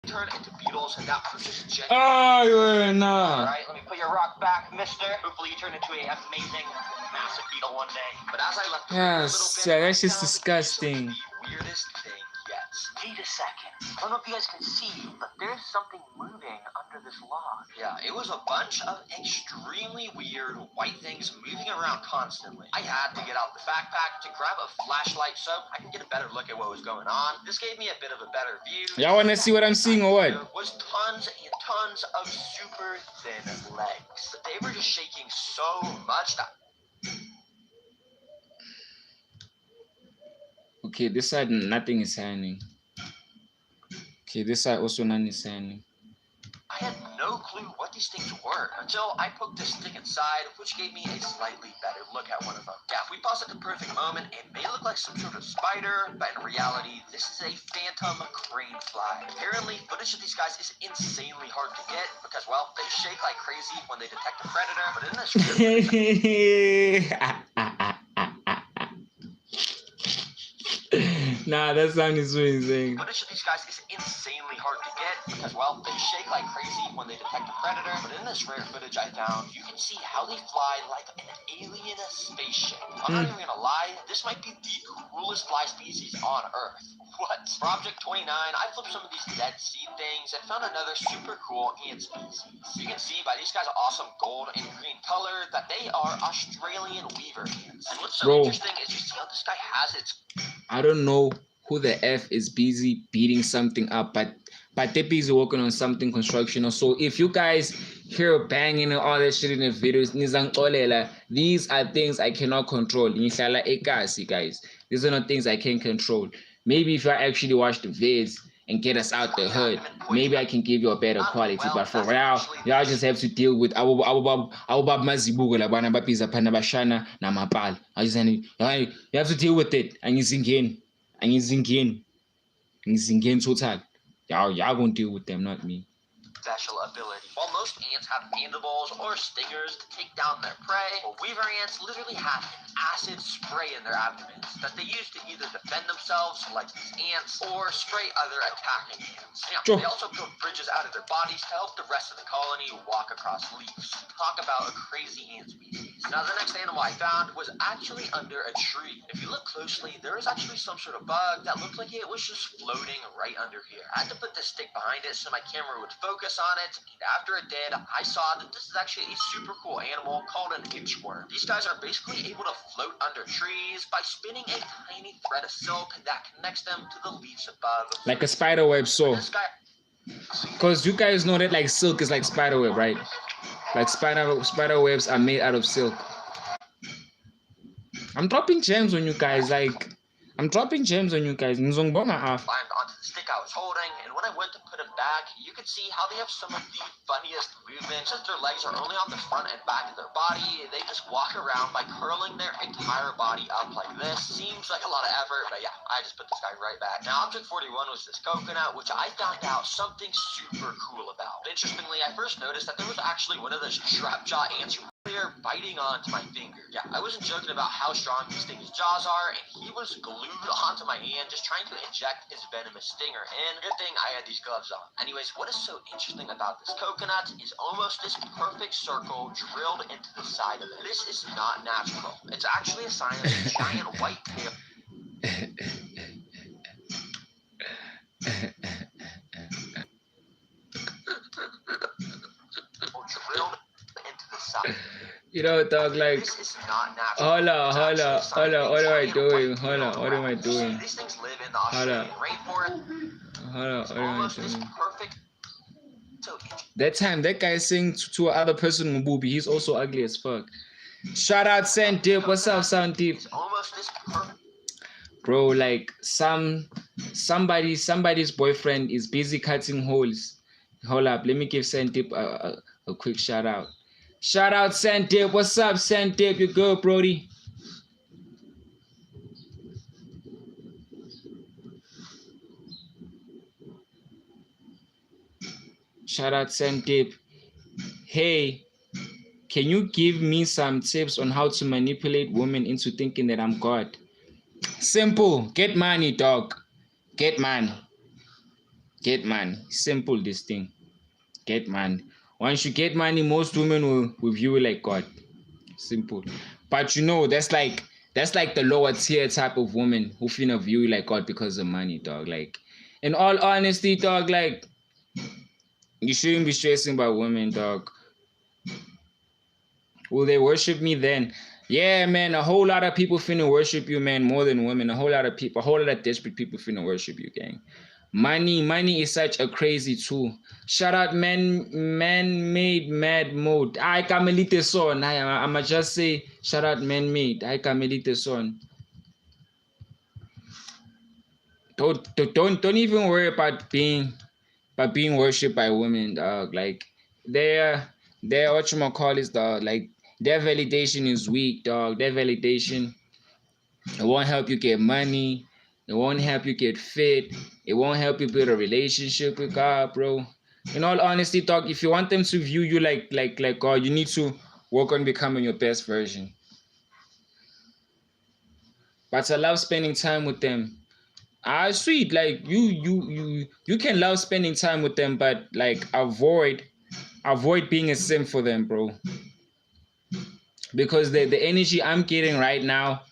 turn into beetles, and that proves genuine. Oh, no. Alright, let me put your rock back, mister. Hopefully you turn into an amazing, massive beetle one day. But as I left yes, yeah, that's just disgusting. The weirdest thing yet. Wait a second. I don't know if you guys can see, but there's something moving under this log. Yeah, it was a bunch of extremely weird white things moving around constantly. I had to get out the backpack to grab a flashlight so I can get a better look at what was going on. This gave me a bit of a better view. Y'all wanna see what I'm seeing or what? There was tons and tons of super thin legs. But they were just shaking so much that... Okay, this side nothing is happening. Okay, this side also nothing is happening. I had no clue what these things were until I poked this stick inside, which gave me a slightly better look at one of them. Yeah, we paused at the perfect moment. It may look like some sort of spider, but in reality, this is a phantom crane fly. Apparently, footage of these guys is insanely hard to get because, well, they shake like crazy when they detect a predator. But in this nah, that sound is so insane. footage of these guys is insanely hard to get because, well, they shake like crazy when they detect a predator. But in this rare footage I found, you can see how they fly like an alien spaceship. I'm not even gonna lie, this might be the coolest fly species on Earth. What? For Object 29, I flipped some of these dead sea things and found another super cool ant species. You can see by these guys' awesome gold and green color that they are Australian weaver ants. And what's so interesting is you see how this guy has its... I don't know who the F is busy beating something up, but they're busy working on something constructional. So if you guys hear banging and all that shit in the videos, these are things I cannot control. Guys, these are not things I can control. Maybe if I actually watch the vids and get us out the hood, maybe I can give you a better quality. But for now, y'all just have to deal with our mazibuko labana bapiza phana bashana namapala. You have to deal with it. And Ngizingeni total. Y'all gonna deal with them, not me. special ability. While most ants have mandibles or stingers to take down their prey, well, weaver ants literally have an acid spray in their abdomens that they use to either defend themselves, like these ants, or spray other attacking ants. They also build bridges out of their bodies to help the rest of the colony walk across leaves. Talk about a crazy ant species. Now, the next animal I found was actually under a tree. If you look closely, there is actually some sort of bug that looked like it was just floating right under here. I had to put the stick behind it so my camera would focus on it, and after it did, I saw that this is actually a super cool animal called an inchworm. These guys are basically able to float under trees by spinning a tiny thread of silk that connects them to the leaves above. Like a spider web, so. Because you guys know that like silk is like spider web, right? Like spider webs are made out of silk. I'm dropping gems on you guys, like I'm dropping gems on you guys. Climbed onto the stick I was holding, and when I went to put him back, you could see how they have some of the funniest movements. Since their legs are only on the front and back of their body, they just walk around by curling their entire body up like this. Seems like a lot of effort, but yeah, I just put this guy right back. Now, Object 41 was this coconut, which I found out something super cool about. Interestingly, I first noticed that there was actually one of those trapjaw ants biting onto my finger. Yeah, I wasn't joking about how strong these things' jaws are, and he was glued onto my hand just trying to inject his venomous stinger, and good thing I had these gloves on. Anyways, what is so interesting about this coconut is almost this perfect circle drilled into the side of it. This is not natural. It's actually a sign of a giant white tail. Drilled into the side. You know, dog, like, this is not natural. hold on, what am I doing? Hold on, what am I doing? These things live in the Australian rainforest. Hold on, what am I doing? Perfect. That time, that guy saying to another person, Mububi, he's also ugly as fuck. Shout out Sand Dip, what's up, Sound Deep? Bro, like, somebody's boyfriend is busy cutting holes. Hold up, let me give Sand Dip a quick shout out. Shout out Sand Dip. What's up, Sand Dip? You good, Brody? Shout out Sand Dip. Hey, can you give me some tips on how to manipulate women into thinking that I'm God? Simple. Get money, dog. Get money. Get money. Simple, this thing. Get money. Once you get money, most women will view you like God. Simple. But you know, that's like the lower tier type of woman who finna view you like God because of money, dog. Like, in all honesty, dog, like, you shouldn't be stressing about women, dog. Will they worship me then? Yeah, man, a whole lot of people finna worship you, man, more than women. A whole lot of desperate people finna worship you, gang. Money is such a crazy tool. Shout out man-made mad mode. I kamelite son. I'ma just say shout out man-made. I kamelite son. Don't even worry about being worshipped by women, dog. Like their whatchamacallit, dog. Like their validation is weak, dog. Their validation, it won't help you get money. It won't help you get fit. It won't help you build a relationship with God, bro. In all honesty, dog, if you want them to view you like God, you need to work on becoming your best version. But I love spending time with them. Sweet, like you can love spending time with them, but like avoid being a simp for them, bro. Because the energy I'm getting right now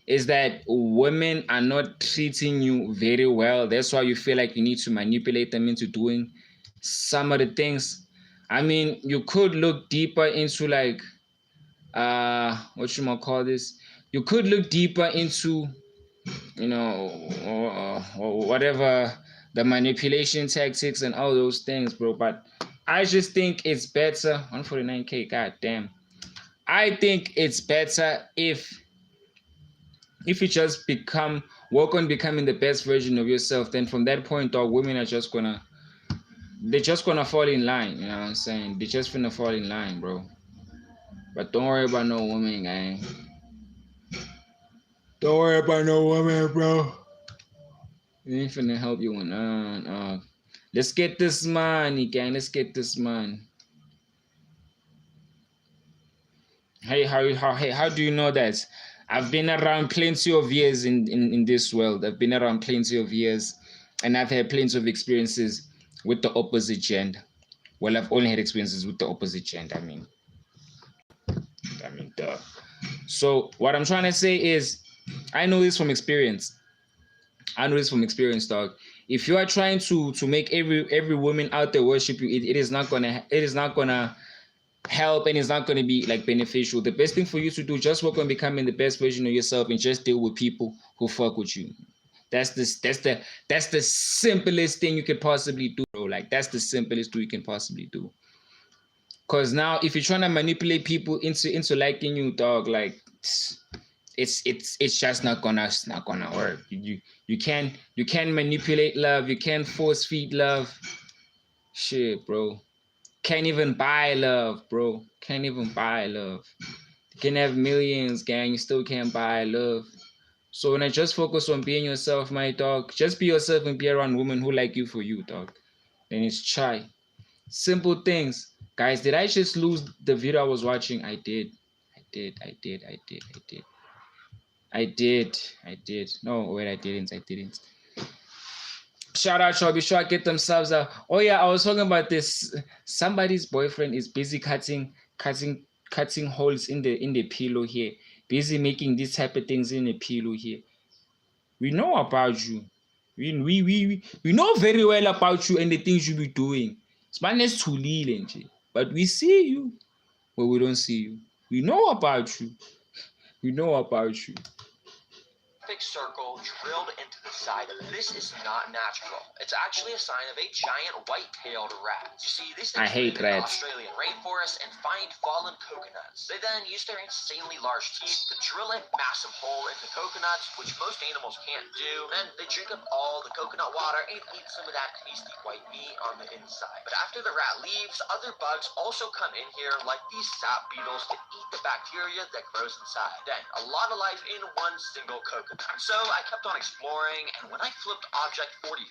is that women are not treating you very well. That's why you feel like you need to manipulate them into doing some of the things. I mean, you could look deeper into like, you could look deeper into, you know, or whatever, the manipulation tactics and all those things, bro. But I just think it's better, 149K, god damn. I think it's better if you just work on becoming the best version of yourself. Then from that point, dog, women are just gonna fall in line. You know what I'm saying? They're just gonna fall in line, bro. But don't worry about no woman, gang. Don't worry about no woman, bro. It ain't finna help you on Let's get this money, gang. Let's get this money. Hey, how do you know that? I've been around plenty of years in this world. I've been around plenty of years, and I've had plenty of experiences with the opposite gender. Well, I've only had experiences with the opposite gender. I mean, duh. So what I'm trying to say is, I know this from experience. Dog. If you are trying to make every woman out there worship you, it is not gonna help, and it's not gonna be like beneficial. The best thing for you to do, just work on becoming the best version of yourself, and just deal with people who fuck with you. That's the simplest thing you could possibly do, bro. Like, that's the simplest thing you can possibly do. Cause now, if you're trying to manipulate people into liking you, dog, like, it's just not gonna work. You can't manipulate love. You can't force feed love. Shit, bro. Can't even buy love, bro. Can't even buy love. You can have millions, gang. You still can't buy love. So when I just focus on being yourself, my dog, just be yourself and be around women who like you for you, dog. Then it's chai. Simple things. Guys, did I just lose the video I was watching? I did. No, wait, I didn't. Shout out, y'all. Be sure I get them subs out. Oh yeah, I was talking about this. Somebody's boyfriend is busy cutting holes in the pillow here. Busy making these type of things in the pillow here. We know about you. We know very well about you and the things you be doing. It's madness to little, but we see you, but we don't see you. We know about you. Big circle drilled into the side of it. This is not natural. It's actually a sign of a giant white-tailed rat. You see, these things live in the Australian rainforest and find fallen coconuts. They then use their insanely large teeth to drill a massive hole into coconuts, which most animals can't do. Then they drink up all the coconut water and eat some of that tasty white meat on the inside. But after the rat leaves, other bugs also come in here, like these sap beetles, to eat the bacteria that grows inside. Then, a lot of life in one single coconut. So I kept on exploring, and when I flipped object 44,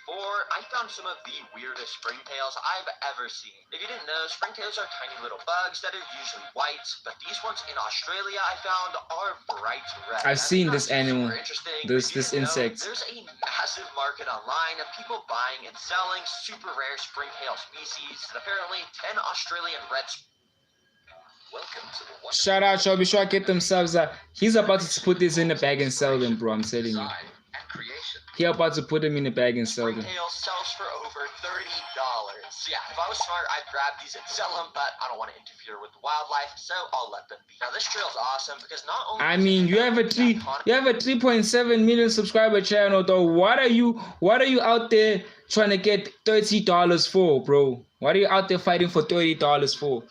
I found some of the weirdest springtails I've ever seen. If you didn't know, springtails are tiny little bugs that are usually white, but these ones in Australia I found are bright red. I've seen this animal, this insect. There's a massive market online of people buying and selling super rare springtail species, and apparently 10 Australian red Shout out, y'all. Be sure I get them subs out. He's about to put this in the bag and sell them, bro. I'm telling you. He about to put them in the bag and sell them. Springtail sells for over $30. Yeah, if I was smart, I'd grab these and sell them, but I don't want to interfere with the wildlife, so I'll let them be. Now, this trail's awesome because not only... I mean, you have a 3.7 million subscriber channel, though. What are you out there trying to get $30 for, bro? What are you out there fighting for $30 for?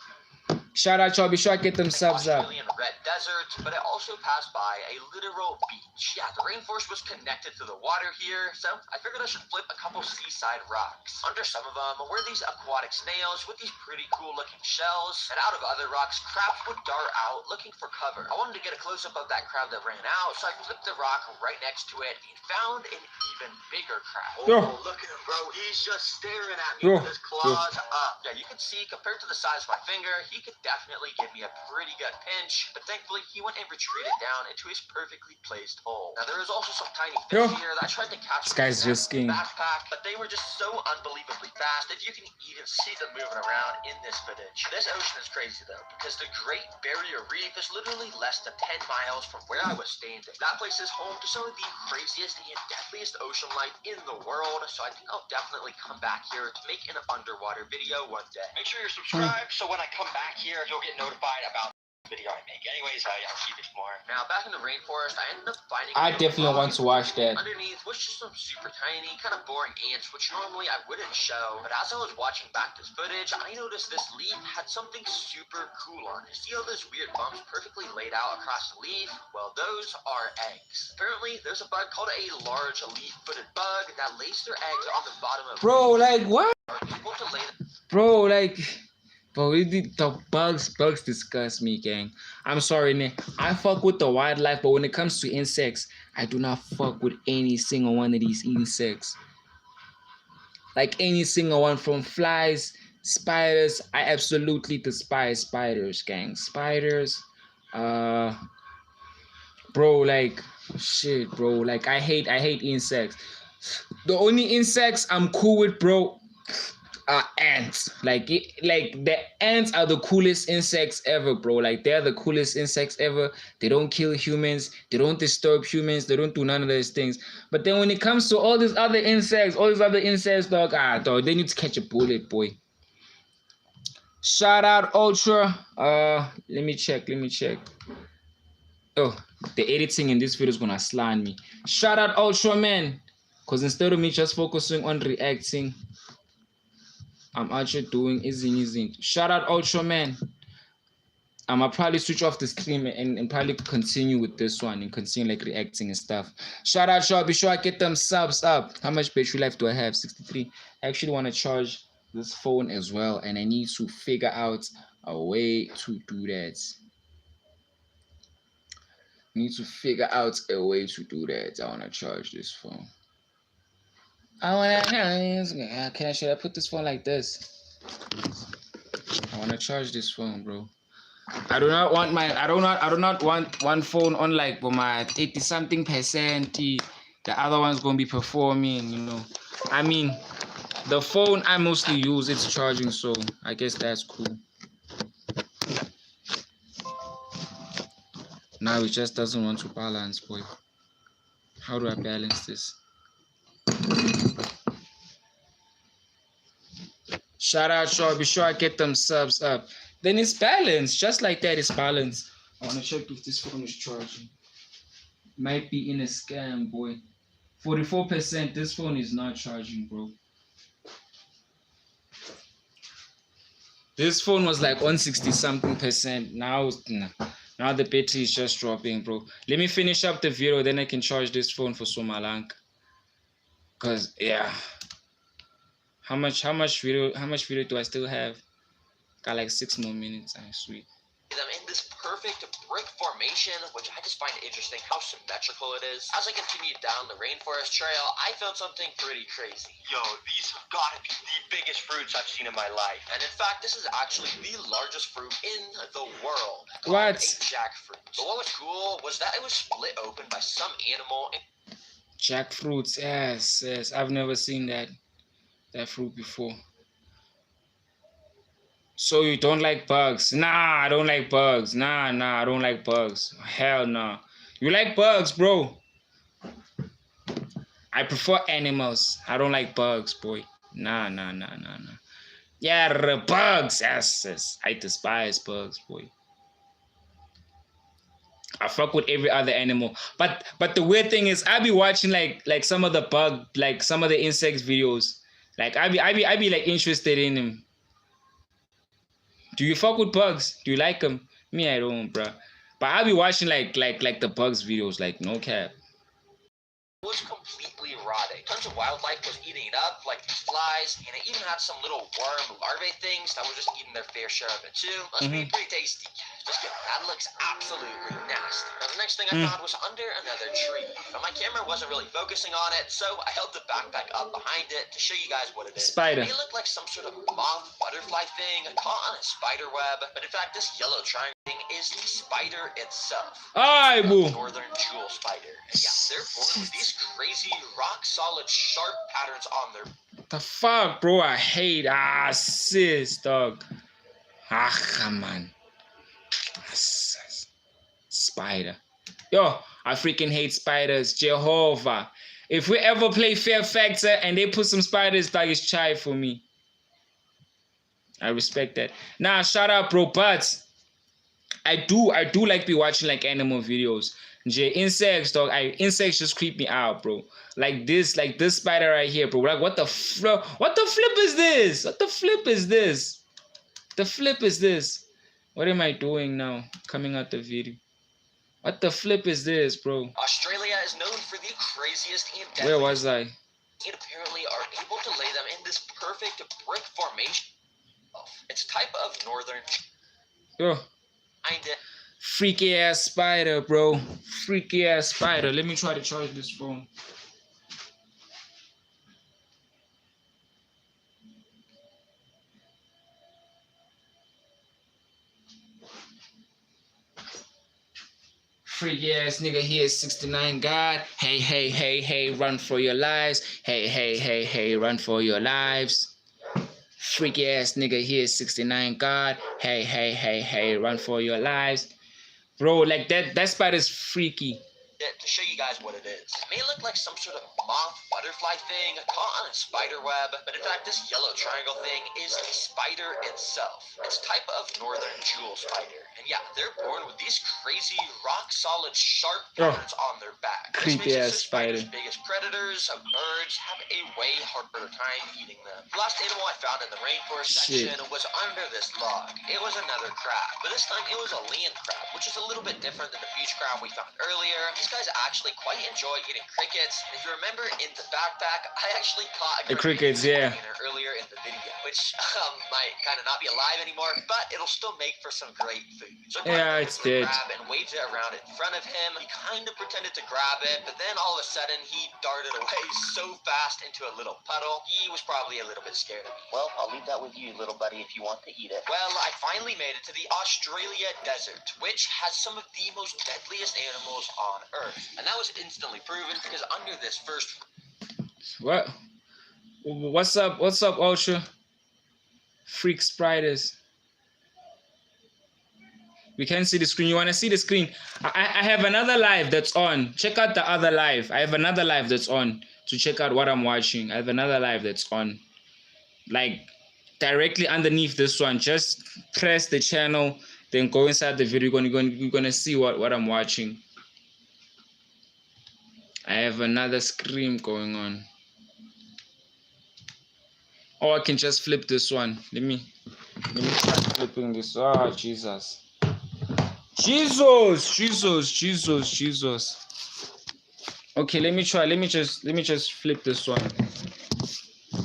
Shout out, y'all. Be sure I get them subs up. Red desert, but it also passed by a literal beach. Yeah, the rainforest was connected to the water here, so I figured I should flip a couple seaside rocks. Under some of them were these aquatic snails with these pretty cool looking shells, and out of other rocks, crabs would dart out looking for cover. I wanted to get a close up of that crab that ran out, so I flipped the rock right next to it and found an even bigger crab. Oh, look at him, bro. He's just staring at me with his claws up. Yeah, you can see, compared to the size of my finger, he could definitely give me a pretty good pinch, but thankfully he went and retreated down into his perfectly placed hole. Now there was also some tiny fish here that I tried to catch this guy's just skiing. Backpack, but they were just so unbelievably fast that you can even see them moving around in this footage. This ocean is crazy though, because the Great Barrier Reef is literally less than 10 miles from where I was standing. That place is home to some of the craziest and deadliest ocean life in the world, so I think I'll definitely come back here to make an underwater video one day. Make sure you're subscribed so when I come back here, you'll get notified about the video I make. Anyways, I'll keep exploring. Now, back in the rainforest, I ended up finding... I definitely want to watch that. Underneath was just some super tiny, kind of boring ants, which normally I wouldn't show. But as I was watching back this footage, I noticed this leaf had something super cool on it. See all those weird bumps perfectly laid out across the leaf? Well, those are eggs. Apparently, there's a bug called a large leaf-footed bug that lays their eggs on the bottom of... Bro, like, what? Bro, like... Bro, the bugs disgust me, gang. I'm sorry, Nick. I fuck with the wildlife, but when it comes to insects, I do not fuck with any single one of these insects. Like any single one, from flies, spiders. I absolutely despise spiders, gang. Spiders, bro, like shit, bro. Like I hate insects. The only insects I'm cool with, bro, are ants. Like the ants are the coolest insects ever, bro. Like they're the coolest insects ever. They don't kill humans, they don't disturb humans, they don't do none of those things. But then when it comes to all these other insects, dog, dog, they need to catch a bullet, boy. Shout out Ultra. Let me check. Oh, the editing in this video is gonna slime me. Shout out Ultra, man. Because instead of me just focusing on reacting, I'm actually doing easy. Shout out Ultra, man. I'll probably switch off the stream and probably continue with this one and continue like reacting and stuff. Shout out, y'all. Be sure I get them subs up. How much battery life do I have? 63. I actually want to charge this phone as well, and I need to figure out a way to do that. I want to charge this phone. Should I put this phone like this? I want to charge this phone, bro. I do not want one phone on like my 80-something%. The other one's gonna be performing, you know. I mean, the phone I mostly use, it's charging, so I guess that's cool. Now it just doesn't want to balance, boy. How do I balance this? Shout out, Shaw. Be sure I get them subs up. Then it's balanced. Just like that, it's balanced. I want to check if this phone is charging. Might be in a scam, boy. 44%. This phone is not charging, bro. This phone was like on 60-something%. Now the battery is just dropping, bro. Let me finish up the video, then I can charge this phone for Somalank. Cause yeah. How much video do I still have? Got like 6 more minutes. Sweet. Them in this perfect brick formation, which I just find interesting how symmetrical it is. As I continued down the rainforest trail, I found something pretty crazy. Yo, these have got to be the biggest fruits I've seen in my life. And in fact, this is actually the largest fruit in the world. What? A jackfruit. But what was cool was that it was split open by some animal. Jackfruits, yes. I've never seen that fruit before. So you don't like bugs? Nah, I don't like bugs. Nah, I don't like bugs. Hell no. You like bugs, bro. I prefer animals. I don't like bugs, boy. Nah. Yeah, bugs. Yes. I despise bugs, boy. I fuck with every other animal. But the weird thing is I be watching like some of the bug, like some of the insects videos. Like I be like interested in them. Do you fuck with bugs? Do you like them? Me, I don't, bruh. But I'll be watching like the bugs videos, like no cap. It was completely rotting. Tons of wildlife was eating it up, like these flies, and it even had some little worm larvae things that were just eating their fair share of it too. Must be pretty tasty. Just kidding, that looks absolutely nasty. Now the next thing I found was under another tree, but my camera wasn't really focusing on it, so I held the backpack up behind it to show you guys what it is. Spider. It looked like some sort of moth butterfly thing caught on a spider web, but in fact this yellow triangle thing is the spider itself. Alright, boo. Northern jewel spider. And yeah, they're born with these crazy rock solid sharp patterns on their. The fuck, bro? I hate sis, dog. Come on. Spider. Yo, I freaking hate spiders. Jehovah. If we ever play Fear Factor and they put some spiders, dog, is chai for me. I respect that. Nah, shout out, bro. But I do like be watching like animal videos. Insects, dog. Insects just creep me out, bro. Like this spider right here, bro. Like what the flip is this? What the flip is this? The flip is this? What am I doing now? Coming out the video. What the flip is this, bro? Australia is known for the craziest and deadliest. Where was I? And apparently are able to lay them in this perfect brick formation. It's a type of northern. Yo. Freaky ass spider, bro. Freaky ass spider. Let me try to charge this phone. Freaky ass nigga here, 69 God. Hey, hey, hey, hey, run for your lives. Hey, hey, hey, hey, run for your lives. Freaky ass nigga here, 69 God. Hey, hey, hey, hey, run for your lives. Bro, like that spider's freaky. To show you guys what it is. It may look like some sort of moth butterfly thing caught on a spider web, but in fact this yellow triangle thing is the spider itself. It's a type of northern jewel spider. And yeah, they're born with these crazy rock solid sharp patterns on their back. Creepy ass spider. Spiders' biggest predators, birds, have a way harder time eating them. The last animal I found in the rainforest section was under this log. It was another crab, but this time it was a land crab, which is a little bit different than the beach crab we found earlier. These guys actually quite enjoy eating crickets. And if you remember in the backpack, I actually caught a crickets, yeah, earlier in the video, which might kind of not be alive anymore, but it'll still make for some great food. So yeah, it's dead. Grab and waved it around in front of him. He kind of pretended to grab it, but then all of a sudden he darted away so fast into a little puddle. He was probably a little bit scared of me. Well, I'll leave that with you, little buddy, if you want to eat it. Well, I finally made it to the Australia desert, which has some of the most deadliest animals on Earth. And that was instantly proven because under this first... What? What's up? What's up, Ultra? Freak spiders. We can't see the screen. You want to see the screen? I have another live that's on. Check out the other live. I have another live that's on to check out what I'm watching. I have another live that's on. Like, directly underneath this one. Just press the channel, then go inside the video. You're gonna see what I'm watching. I have another scream going on. Or I can just flip this one. Let me try flipping this. Oh, Jesus. Jesus. Okay, let me try. Let me just flip this one.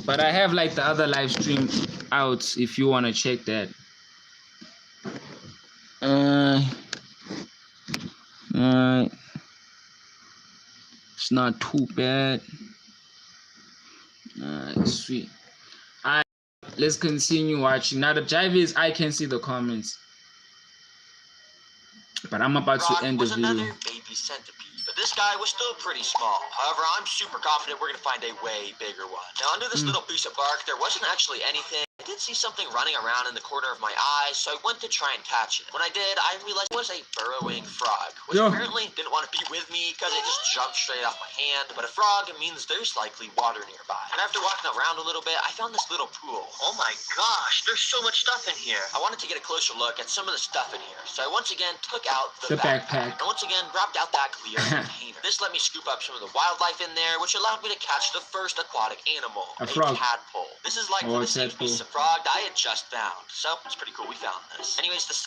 But I have like the other live stream out if you want to check that. It's not too bad. Sweet. Alright, let's continue watching. Now the jive is I can see the comments. But I'm about to end the video. Another baby centipede, but this guy was still pretty small. However, I'm super confident we're gonna find a way bigger one. Now, under this little piece of bark, there wasn't actually anything. I did see something running around in the corner of my eye, so I went to try and catch it. When I did, I realized it was a burrowing frog, which apparently didn't want to be with me because it just jumped straight off my hand. But a frog means there's likely water nearby. And after walking around a little bit, I found this little pool. Oh my gosh, there's so much stuff in here. I wanted to get a closer look at some of the stuff in here, so I once again took out the backpack. And once again grabbed out that clear container. This let me scoop up some of the wildlife in there, which allowed me to catch the first aquatic animal, a frog. Tadpole. This is likely the same piece of frog I had just found, so it's pretty cool we found this. Anyways, this...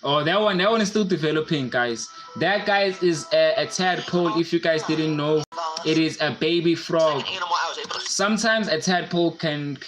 Oh, that one is still developing, guys. That, guys, is a tadpole. If you guys didn't know, it is a baby frog. Sometimes a tadpole can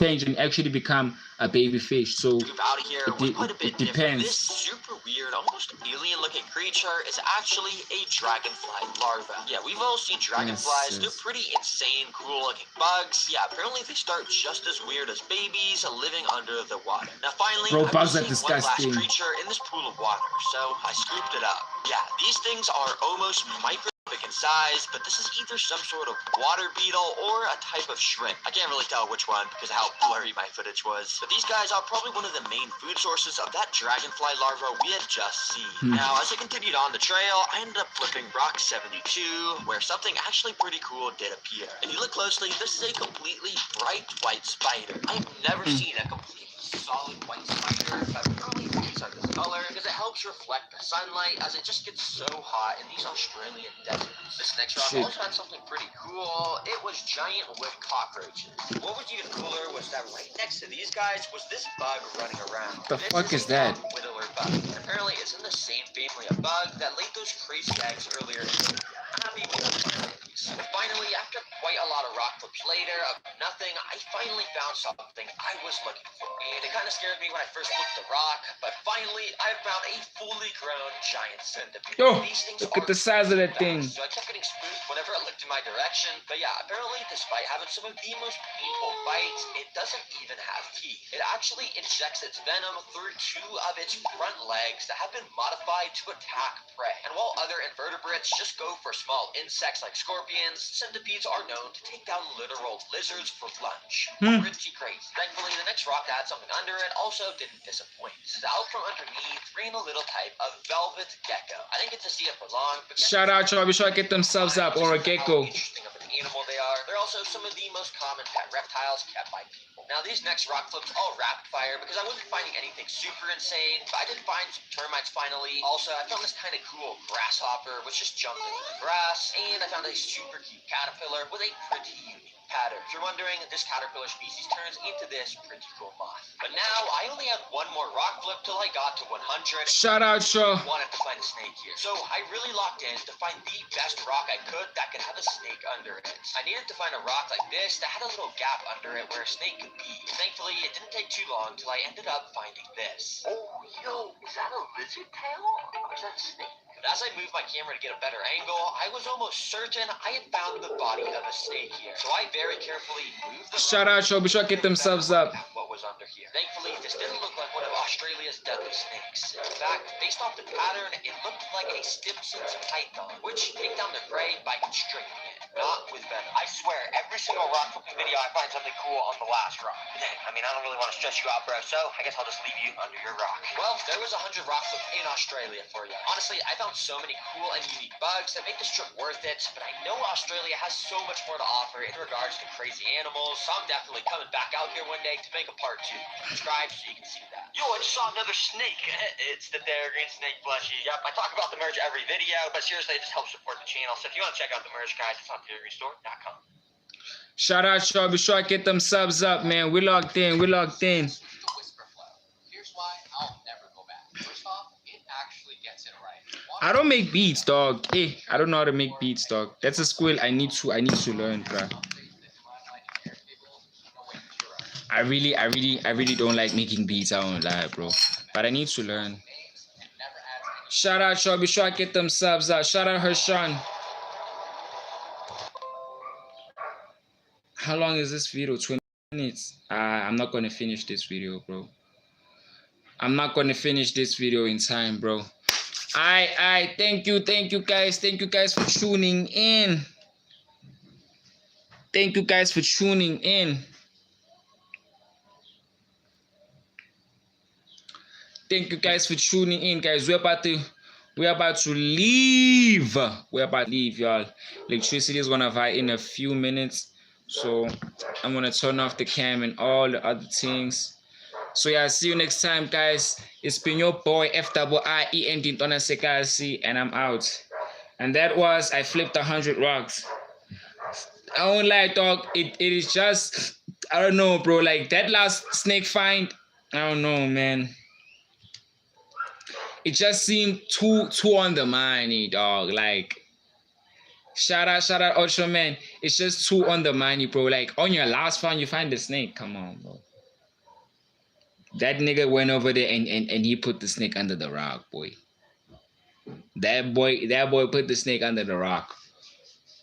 change and actually become a baby fish. So it depends. This super weird, almost alien-looking creature is actually a dragonfly larva. Yeah, we've all seen dragonflies. They're pretty insane, cool-looking bugs. Yeah, apparently they start just as weird as babies, living under the water. Now, finally, bugs are disgusting. One last creature in this pool of water, so I scooped it up. Yeah, these things are almost microscopic in size, but this is either some sort of water beetle or a type of shrimp. I can't really tell which one because of how blurry my footage was. But these guys are probably one of the main food sources of that dragonfly larva we had just seen. Now, as I continued on the trail, I ended up flipping rock 72, where something actually pretty cool did appear. If you look closely, this is a completely bright white spider. I have never seen a completely solid white spider, but probably these are this color because it helps reflect the sunlight as it just gets so hot in these Australian deserts. This next rock also had something pretty cool. It was giant wood cockroaches. What was even cooler was that right next to these guys was this bug running around. The fuck is that? Whittler bug. And apparently it's in the same family of bug that laid those crazy eggs earlier in the video. I'm happy we finally snakes. But finally, after quite a lot of rock flips later of nothing, I finally found something I was looking for. And it kind of scared me when I first flipped the rock, but finally I found a fully grown giant centipede. Yo, These things look are at the size of that fast, thing. so I kept getting spooked whenever it looked in my direction. But yeah, apparently despite having some of the most painful bites, it doesn't even have teeth. It actually injects its venom through two of its front legs that have been modified to attack prey. And while other invertebrates just go for small insects like scorpions, centipedes are known to take down literal lizards for lunch. Pretty crazy. Thankfully, the next rock that had something under it also didn't disappoint. Out from underneath ran a little type of velvet gecko. I didn't get to see it for long, but Shout out, y'all. Be sure to get them subs up, or a gecko. Interesting of an animal they are. They're also some of the most common pet reptiles kept by people. Now, these next rock flips all rapid fire because I wasn't finding anything super insane, but I did find some termites finally. Also, I found this kind of cool grasshopper which just jumped into the grass, and I found a super cute caterpillar with a pretty unique pattern. If you're wondering, this caterpillar species turns into this pretty cool moth. But now, I only have one more rock flip till I got to 100. Shout out, y'all. Wanted to find a snake here, so I really locked in to find the best rock I could that could have a snake under it. I needed to find a rock like this that had a little gap under it where a snake could be. Thankfully, it didn't take too long till I ended up finding this. Oh, yo, is that a lizard tail? Or is that a snake? But as I moved my camera to get a better angle, I was almost certain I had found the body of a snake here. So I very carefully moved the Shout out, y'all. Be sure to get them subs up. what was under here. Thankfully, this didn't look like one of Australia's deadly snakes. In fact, based off the pattern, it looked like a Stimpson's python, which take down their prey by constricting it, not with venom. I swear, every single rock flipping video, I find something cool on the last rock. Dang, I mean, I don't really want to stress you out, bro, so I guess I'll just leave you under your rock. Well, there was 100 rock flips in Australia for you. Honestly, I found so many cool and unique bugs that make this trip worth it, but I know Australia has so much more to offer in regards to crazy animals, so I'm definitely coming back out here one day to make a part 2. Subscribe so you can see that. Yo, I just saw another snake. It's the Peregrine Snake plushie. Yep, I talk about the merch every video, but seriously, it just helps support the channel. So if you want to check out the merch, guys, it's on peregrinestore.com. Shout out, y'all. Be sure to get them subs up, man. We locked in. We locked in. The whisper flow. Here's why I'll never go back. First off, it actually gets it right. I don't make beats, dog. I don't know how to make beats, dog. That's a skill I need to learn, bro. I really don't like making beats. I won't lie, bro. But I need to learn. Shout out, y'all. Be sure to get them subs out. Shout out, Hershawn. How long is this video? 20 minutes. I'm not gonna finish this video, bro. I'm not gonna finish this video in time, bro. I thank you guys. Thank you guys for tuning in. Thank you guys for tuning in. Thank you guys for tuning in, guys. We're about to leave. We're about to leave, y'all. Electricity is gonna vie in a few minutes. So I'm gonna turn off the cam and all the other things. So yeah, see you next time, guys. It's been your boy FIIEN Tintona Sekasi, and I'm out. And that was I flipped 100 rocks. I won't lie, dog. It is just, I don't know, bro. Like that last snake find, I don't know, man. It just seemed too on the money, dog. Like, shout out, Ultra Man. It's just too on the money, bro. Like on your last find, you find the snake. Come on, bro. That nigga went over there and he put the snake under the rock, boy. That boy put the snake under the rock.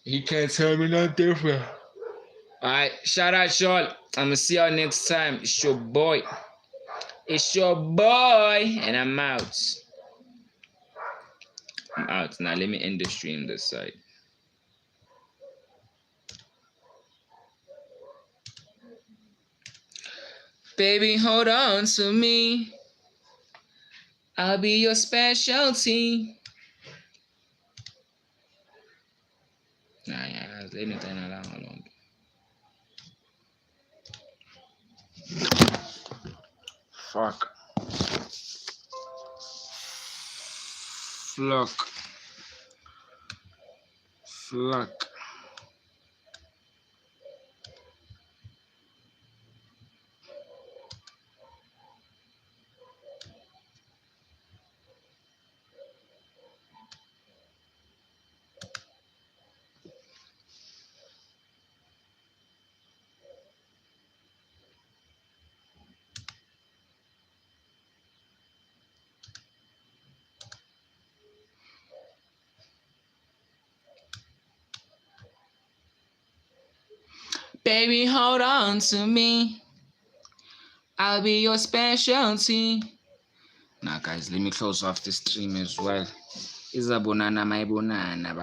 He can't tell me nothing different. Alright, shout out, y'all. I'ma see y'all next time. It's your boy. It's your boy. And I'm out. I'm out. Now let me end the stream this side. Baby, hold on to me. I'll be your specialty. Nah, yeah, let me turn it on. Fuck. Fluck. Baby, hold on to me. I'll be your specialty. Now, guys, let me close off the stream as well. Izabonana, my bonana.